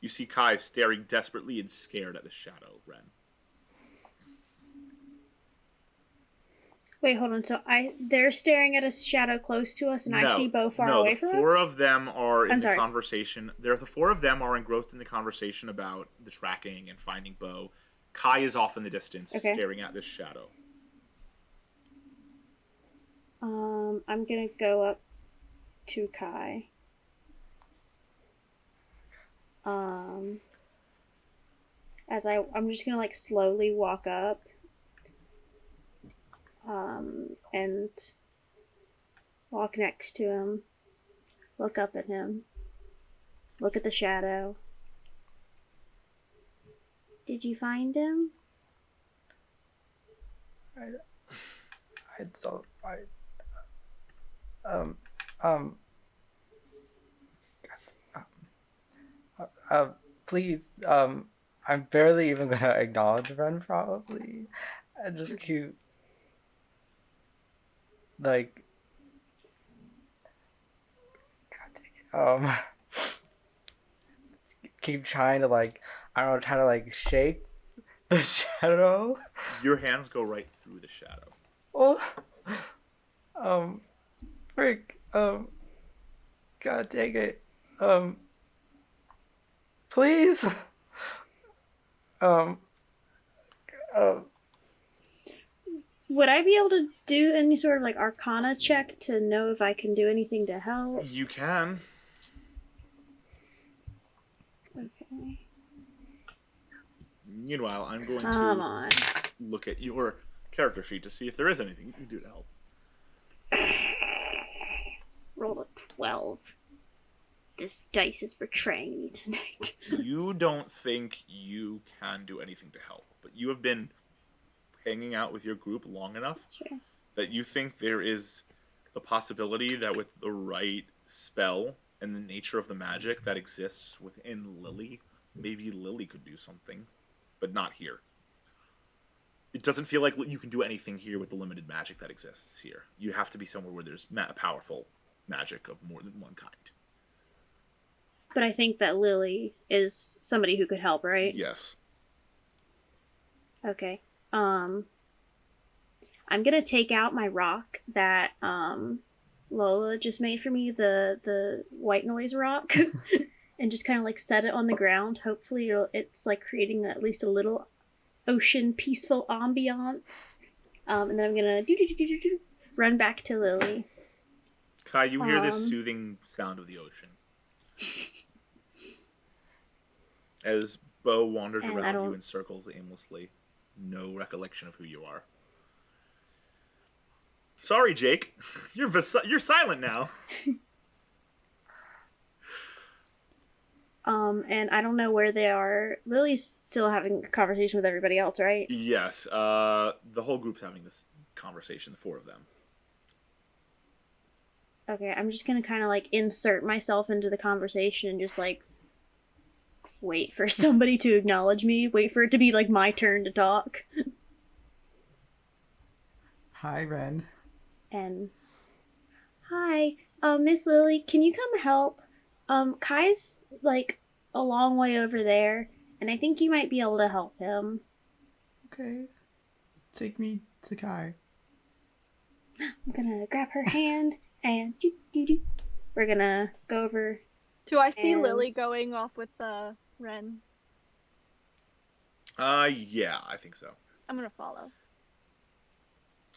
You see Kai staring desperately and scared at the shadow, Ren. Wait, hold on. So they're staring at a shadow close to us, and I see Bo far away from us? No, the four of them are in I'm the sorry. conversation. The four of them are engrossed in the conversation about the tracking and finding Bo. Kai is off in the distance, Okay. staring at this shadow. I'm gonna go up to Kai. I'm just gonna like slowly walk up. And walk next to him. Look up at him. Look at the shadow. Did you find him? Please, I'm barely even gonna acknowledge Ren, probably. I just keep, like, God dang it. Keep trying to, like, I don't know, try to, like, shake the shadow. Your hands go right through the shadow. Oh, frick, God dang it, please, Would I be able to do any sort of like Arcana check to know if I can do anything to help? You can. Okay. Meanwhile, I'm going Come to on. look at your character sheet to see if there is anything you can do to help. Roll a 12. This dice is betraying me tonight. You don't think you can do anything to help, but you have been hanging out with your group long enough Sure. that you think there is a possibility that with the right spell and the nature of the magic that exists within Lily, maybe Lily could do something, but not here. It doesn't feel like you can do anything here with the limited magic that exists here. You have to be somewhere where there's powerful magic of more than one kind. But I think that Lily is somebody who could help, right? Yes. Okay. I'm gonna take out my rock that Lola just made for me, the white noise rock, and just kind of like set it on the ground. Hopefully it's like creating at least a little ocean peaceful ambiance. And then I'm gonna run back to Lily. Kai, you hear this soothing sound of the ocean. As Bo wanders And around you in circles aimlessly. No recollection of who you are. Sorry, Jake. You're silent now. And I don't know where they are. Lily's still having a conversation with everybody else, right? Yes. The whole group's having this conversation, the four of them. Okay, I'm just gonna kind of like insert myself into the conversation and just like wait for somebody to acknowledge me. Wait for it to be like my turn to talk. Hi, Ren. And hi, Miss Lily, can you come help? Kai's like a long way over there, and I think you might be able to help him. Okay. Take me to Kai. I'm gonna grab her hand and we're gonna go over. Do I see And- Lily going off with Ren? Yeah, I think so. I'm gonna follow.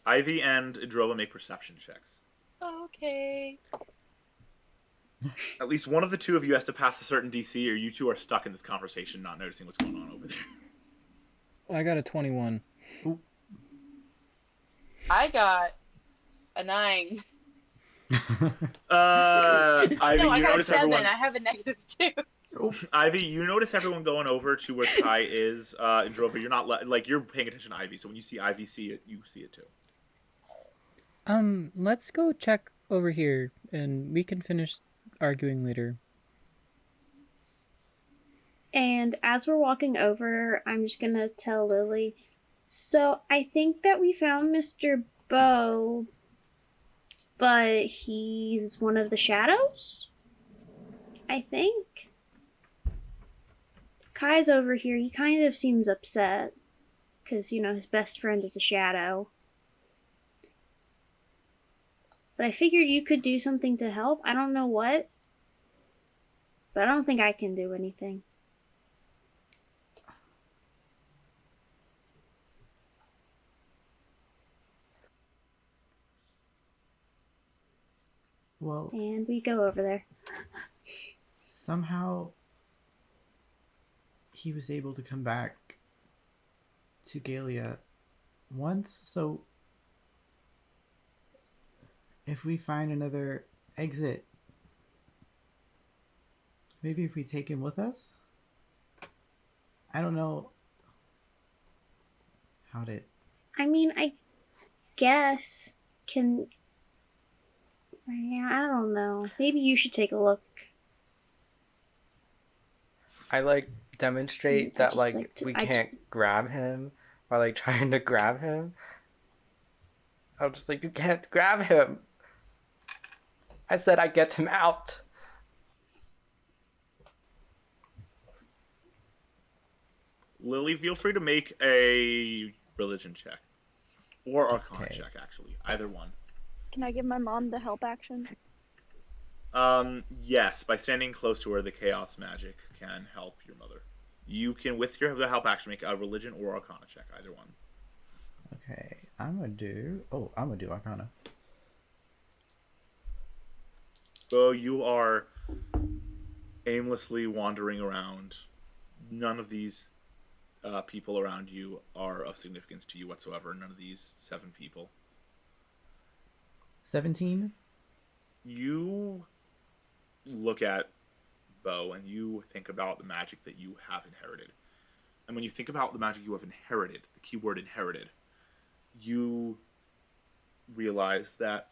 Ivy and Idrova make perception checks. Okay. At least one of the two of you has to pass a certain DC, or you two are stuck in this conversation, not noticing what's going on over there. I got a 21. I got a 9. Ivy, No, I you got a notice 7. everyone. I have a -2. Ivy, you notice everyone going over to where Kai is. Idrova, you're not you're paying attention to Ivy, so when you see Ivy see it, you see it too. Let's go check over here, and we can finish arguing later. And as we're walking over, I'm just gonna tell Lily. So I think that we found Mr. Bow, but he's one of the shadows? I think. Kai's over here. He kind of seems upset. Because, his best friend is a shadow. But I figured you could do something to help. I don't know what. But I don't think I can do anything. Well, And we go over there. somehow he was able to come back to Galia once, so if we find another exit, maybe if we take him with us? I don't know how to... I mean, I guess can... Yeah, I don't know. Maybe you should take a look. I demonstrate I that just like to- we I can't grab him by trying to grab him. I'm just you can't grab him. I said I get him out. Lily, feel free to make a religion check. Or arcana Okay. check, actually. Either one. Can I give my mom the help action? Yes, by standing close to her, the chaos magic can help your mother. You can, with the help action, make a religion or arcana check, either one. Okay, I'm gonna do Arcana. So you are aimlessly wandering around. None of these people around you are of significance to you whatsoever. None of these 7 people. 17? You look at Bo and you think about the magic that you have inherited. And when you think about the magic you have inherited, the keyword inherited, you realize that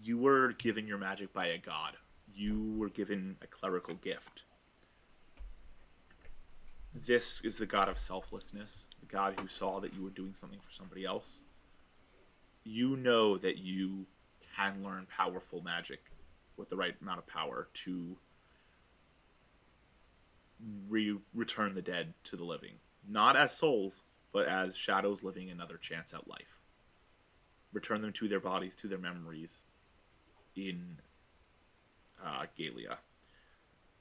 you were given your magic by a god. You were given a clerical gift. This is the god of selflessness, the god who saw that you were doing something for somebody else. You know that you can learn powerful magic with the right amount of power to return the dead to the living. Not as souls, but as shadows living another chance at life. Return them to their bodies, to their memories in Galia.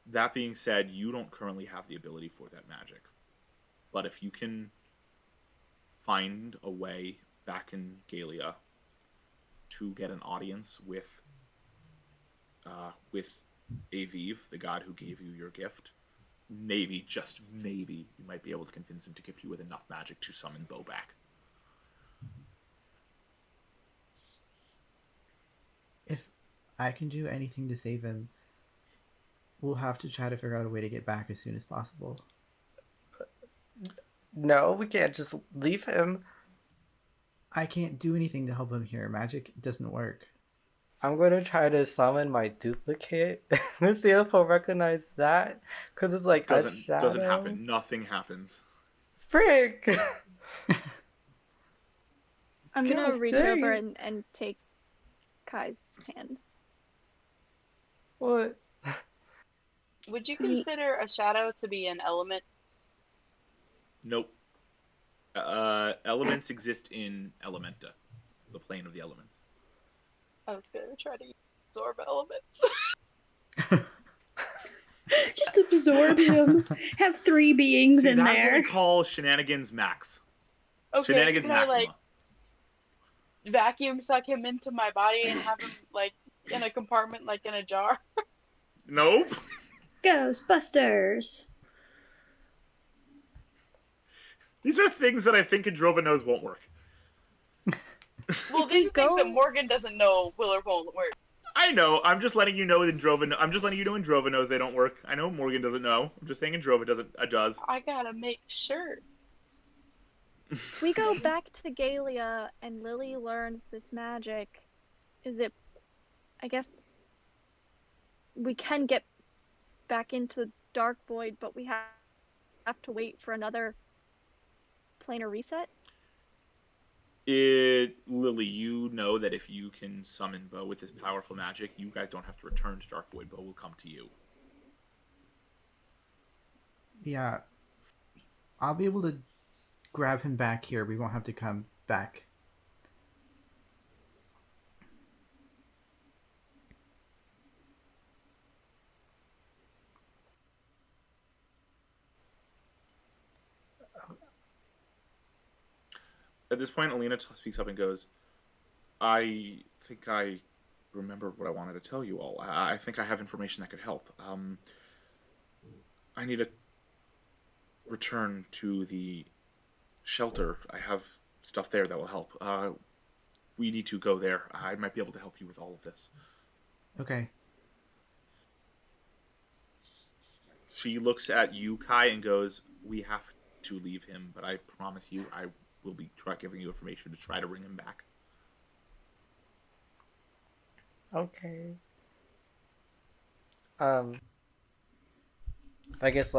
That being said, you don't currently have the ability for that magic. But if you can find a way back in Galia to get an audience with Aviv, the god who gave you your gift, maybe, just maybe, you might be able to convince him to gift you with enough magic to summon Bo back. If I can do anything to save him, we'll have to try to figure out a way to get back as soon as possible. No, we can't just leave him. I can't do anything to help him here. Magic doesn't work. I'm going to try to summon my duplicate. Let's see if he'll recognize that. Because it's a shadow. Doesn't happen. Nothing happens. Frick! I'm gonna God reach dang over it. and take Kai's hand. What? Would you consider a shadow to be an element? Nope. Elements exist in Elementa, the plane of the elements. I was gonna try to absorb elements. Just absorb him. Have 3 beings See, in that's there. what we call shenanigans max. Okay, Shenanigans can I maxima. vacuum suck him into my body and have him in a compartment, in a jar? Nope. Ghostbusters. These are things that I think Androva knows won't work. Well, these are things that Morgan doesn't know will or won't work. I know. I'm just letting you know Androva knows they don't work. I know Morgan doesn't know. I'm just saying Androva does. I gotta make sure. We go back to Galia and Lily learns this magic. I guess we can get back into Darkvoid, but we have to wait for another planar reset? Lily, you know that if you can summon Bo with this powerful magic, you guys don't have to return to Darkvoid. Bo will come to you. Yeah. I'll be able to grab him back here. We won't have to come back. At this point, Alina speaks up and goes, I think I remember what I wanted to tell you all. I think I have information that could help. I need to return to the shelter. I have stuff there that will help. We need to go there. I might be able to help you with all of this. Okay. She looks at you, Kai, and goes, we have to leave him, but I promise you I will be giving you information to try to bring him back. Okay. I guess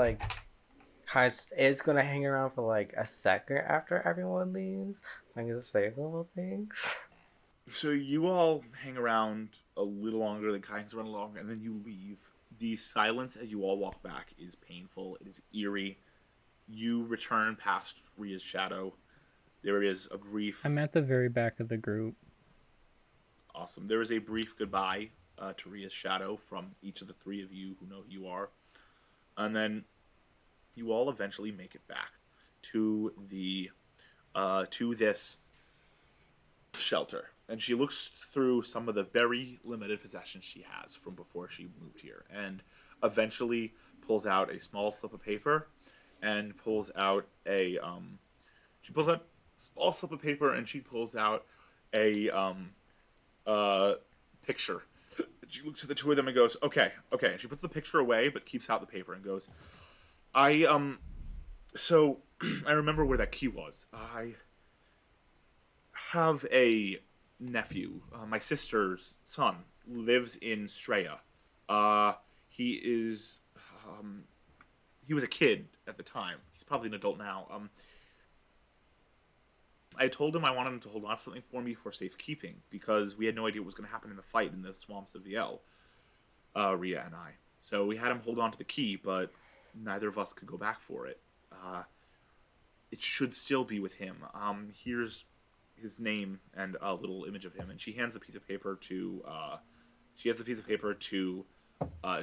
Kai is gonna hang around for a second after everyone leaves. So I'm gonna say a couple things. So you all hang around a little longer than Kai hangs around along, and then you leave. The silence as you all walk back is painful. It is eerie. You return past Ria's shadow. There is a brief... I'm at the very back of the group. Awesome. There is a brief goodbye to Ria's shadow from each of the 3 of you who know who you are. And then you all eventually make it back to this shelter. And she looks through some of the very limited possessions she has from before she moved here, and eventually pulls out a small slip of paper and pulls out a small slip of paper, and she pulls out a picture. She looks at the 2 of them and goes, okay. And she puts the picture away, but keeps out the paper and goes, so I remember where that key was. I have a nephew. My sister's son lives in Straya. He was a kid at the time. He's probably an adult now. I told him I wanted him to hold on to something for me for safekeeping, because we had no idea what was going to happen in the fight in the swamps of the L, Ria and I. So we had him hold on to the key, but neither of us could go back for it. It should still be with him. Here's his name and a little image of him, and she hands the piece of paper to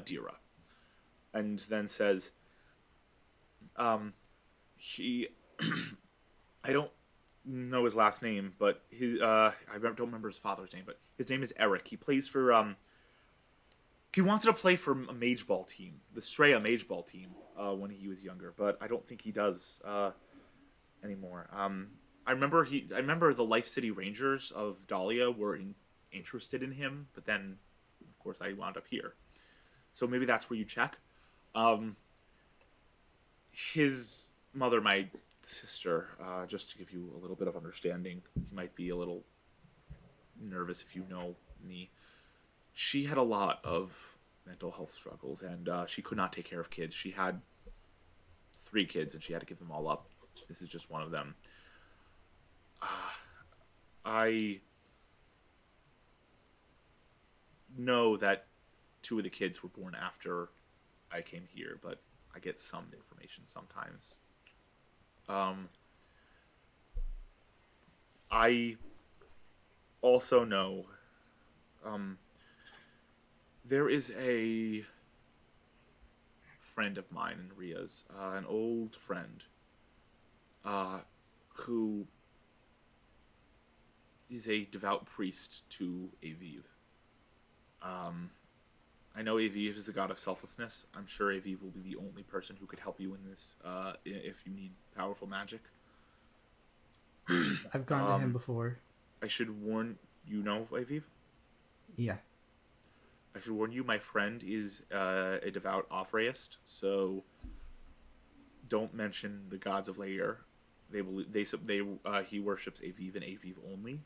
Dira, and then says, he I don't know his last name, but I don't remember his father's name, but his name is Eric. He plays for he wanted to play for a mage ball team, the Straya mage ball team, when he was younger, but I don't think he does anymore. I remember the Life City Rangers of Dahlia were interested in him, but then, of course, I wound up here. So maybe that's where you check. His mother, my sister, just to give you a little bit of understanding, you might be a little nervous if you know me. She had a lot of mental health struggles, and she could not take care of kids. She had 3 kids, and she had to give them all up. This is just one of them. I know that 2 of the kids were born after I came here, but I get some information sometimes. I also know There is a friend of mine in Ria's, an old friend, who is a devout priest to Aviv. I know Aviv is the god of selflessness. I'm sure Aviv will be the only person who could help you in this, if you need powerful magic. I've gone to him before. I should warn you, know Aviv? Yeah. I should warn you, my friend is a devout Offrayist, so don't mention the gods of Lair. He worships Aviv and Aviv only.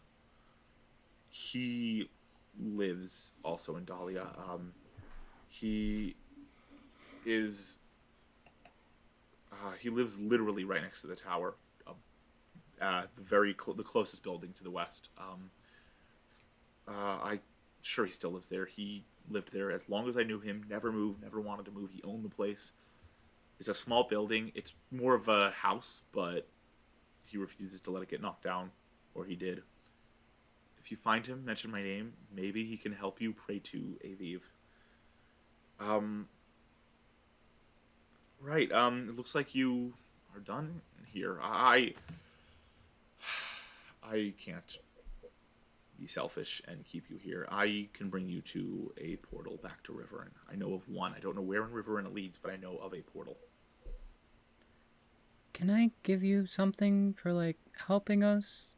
He lives also in Dahlia. He lives literally right next to the tower, the closest building to the west. I'm sure he still lives there. He lived there as long as I knew him. Never moved. Never wanted to move. He owned the place. It's a small building. It's more of a house, but he refuses to let it get knocked down, or he did. If you find him, mention my name. Maybe he can help you pray to Aviv. Right. It looks like you are done here. I can't be selfish and keep you here. I can bring you to a portal back to Rivaryn. I know of one. I don't know where in Rivaryn it leads, but I know of a portal. Can I give you something for, like, helping us?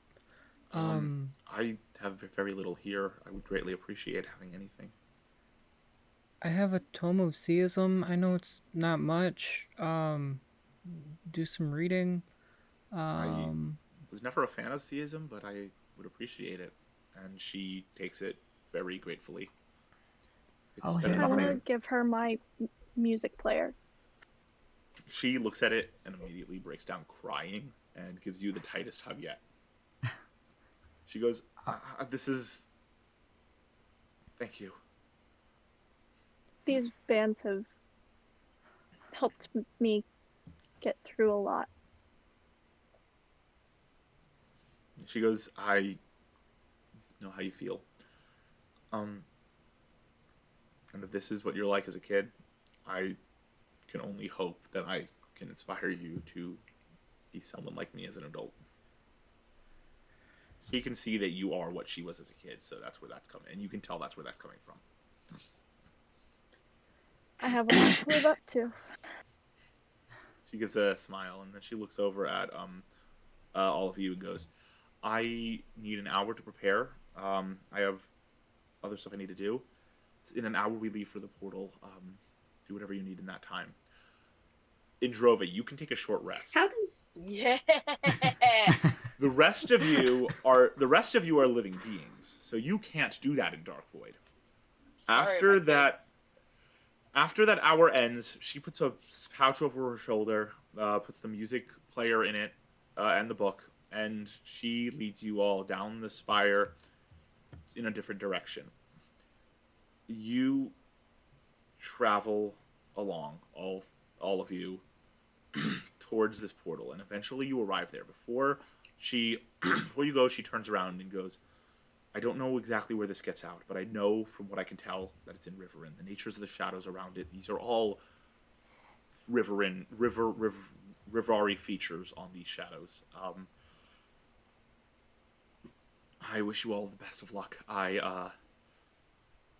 I have very little here. I would greatly appreciate having anything. I have a tome of Seism. I know it's not much. Do some reading. I was never a fan of Seism, but I would appreciate it. And she takes it very gratefully. Oh, been hey. I want to nothing. give her my music player. She looks at it and immediately breaks down crying and gives you the tightest hug yet. She goes, this is... Thank you. These bands have helped me get through a lot. She goes, I know how you feel. And if this is what you're like as a kid, I can only hope that I can inspire you to be someone like me as an adult. She can see that you are what she was as a kid, so that's where that's coming. And you can tell that's where that's coming from. I have a lot to live up to. She gives a smile, and then she looks over at all of you and goes, I need an hour to prepare. I have other stuff I need to do. In an hour, we leave for the portal. Do whatever you need in that time. Indrova, you can take a short rest. How does... Yeah. The rest of you are living beings, so you can't do that in Darkvoid. After that hour ends, she puts a pouch over her shoulder, puts the music player in it, and the book, and she leads you all down the spire in a different direction. You travel along, all of you, towards this portal, and eventually you arrive there. Before you go, she turns around and goes, I don't know exactly where this gets out, but I know from what I can tell that it's in Rivaryn. The natures of the shadows around it, these are all Rivari features on these shadows. I wish you all the best of luck. I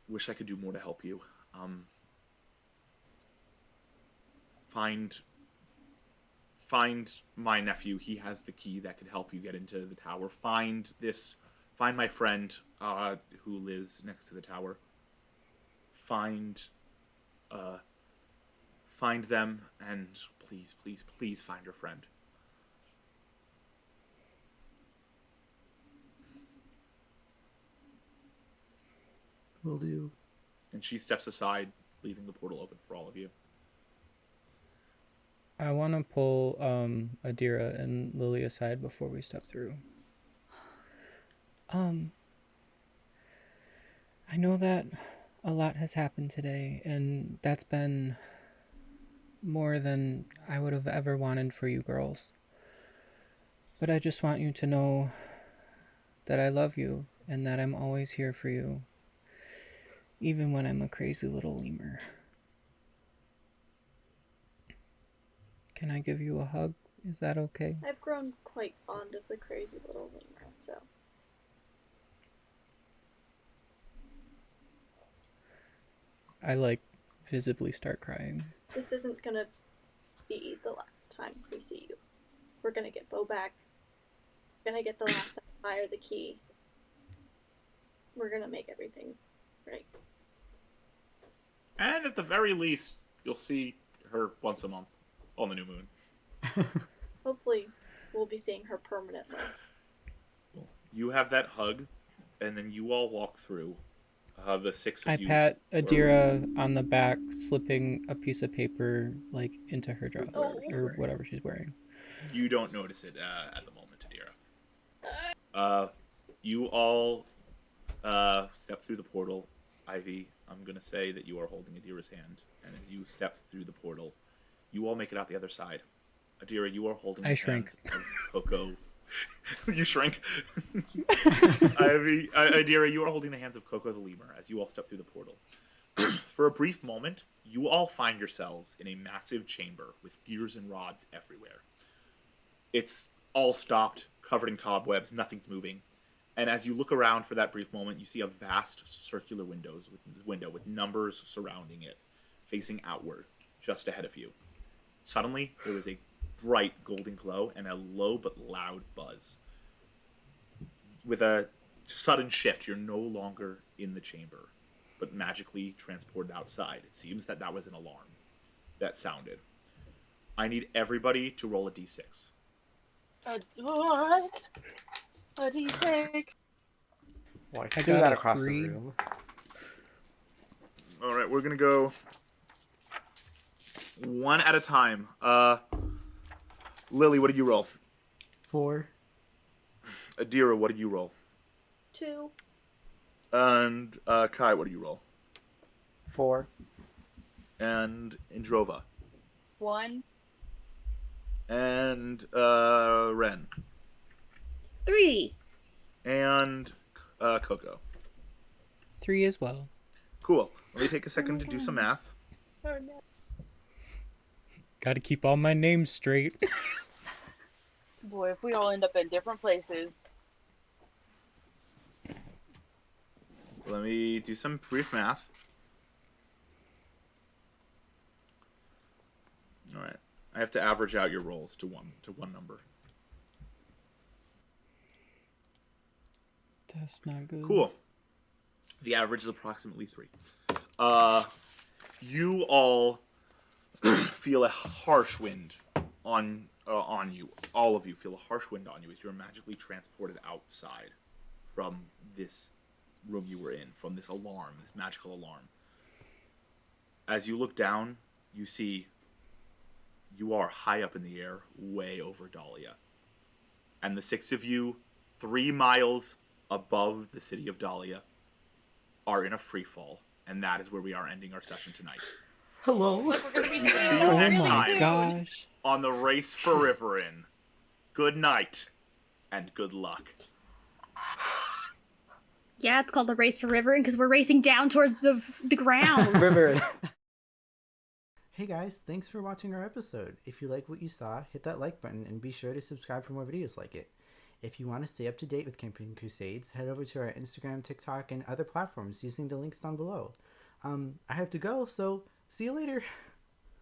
wish I could do more to help you. Find my nephew. He has the key that can help you get into the tower. Find my friend who lives next to the tower. Find them, and please, please, please find your friend. Will do. And she steps aside, leaving the portal open for all of you. I want to pull Adira and Lily aside before we step through. I know that a lot has happened today, and that's been more than I would have ever wanted for you girls. But I just want you to know that I love you and that I'm always here for you. Even when I'm a crazy little lemur. Can I give you a hug? Is that okay? I've grown quite fond of the crazy little lemur, so. I like visibly start crying. This isn't gonna be the last time we see you. We're gonna get Bo back. We're gonna get the last sapphire, the key. We're gonna make everything right. And at the very least, you'll see her once a month on the new moon. Hopefully, we'll be seeing her permanently. You have that hug, and then you all walk through. The six of I you. pat Adira on the back, slipping a piece of paper like into her dress or whatever she's wearing. You don't notice it at the moment, Adira. You all step through the portal. Ivy, I'm gonna say that you are holding Adira's hand, and as you step through the portal, you all make it out the other side. Adira, you are holding the hands of Coco. You shrink. Adira, you are holding the hands of Coco the lemur as you all step through the portal. For a brief moment, you all find yourselves in a massive chamber with gears and rods everywhere. It's all stopped, covered in cobwebs, nothing's moving. And as you look around for that brief moment, you see a vast circular window with numbers surrounding it, facing outward, just ahead of you. Suddenly, there is a bright golden glow and a low but loud buzz. With a sudden shift, you're no longer in the chamber, but magically transported outside. It seems that was an alarm that sounded. I need everybody to roll a d6. What? A d6. Why I do got that a across 3. the room? All right, we're gonna go one at a time. Lily, what did you roll? 4. Adira, what did you roll? 2. And Kai, what did you roll? 4. And Indrova. 1. And Ren. 3. And Coco. 3 as well. Cool. Let me take a second to do some math. Oh no. Gotta keep all my names straight. Boy, if we all end up in different places. Let me do some brief math. All right. I have to average out your rolls to one number. That's not good. Cool. The average is approximately 3. You all feel a harsh wind on you. All of you feel a harsh wind on you as you're magically transported outside from this room you were in, from this alarm, this magical alarm. As you look down, you see you are high up in the air, way over Dahlia. And the 6 of you, 3 miles above the city of Dahlia, are in a free fall. And that is where we are ending our session tonight. Hello. We're gonna be See you Oh next my time gosh. on the Race for Rivaryn. Good night and good luck. Yeah, it's called the Race for Riveryn because we're racing down towards the ground. River. Hey guys, thanks for watching our episode. If you like what you saw, hit that like button and be sure to subscribe for more videos like it. If you want to stay up to date with Campaign Crusades, head over to our Instagram, TikTok, and other platforms using the links down below. I have to go, so see you later.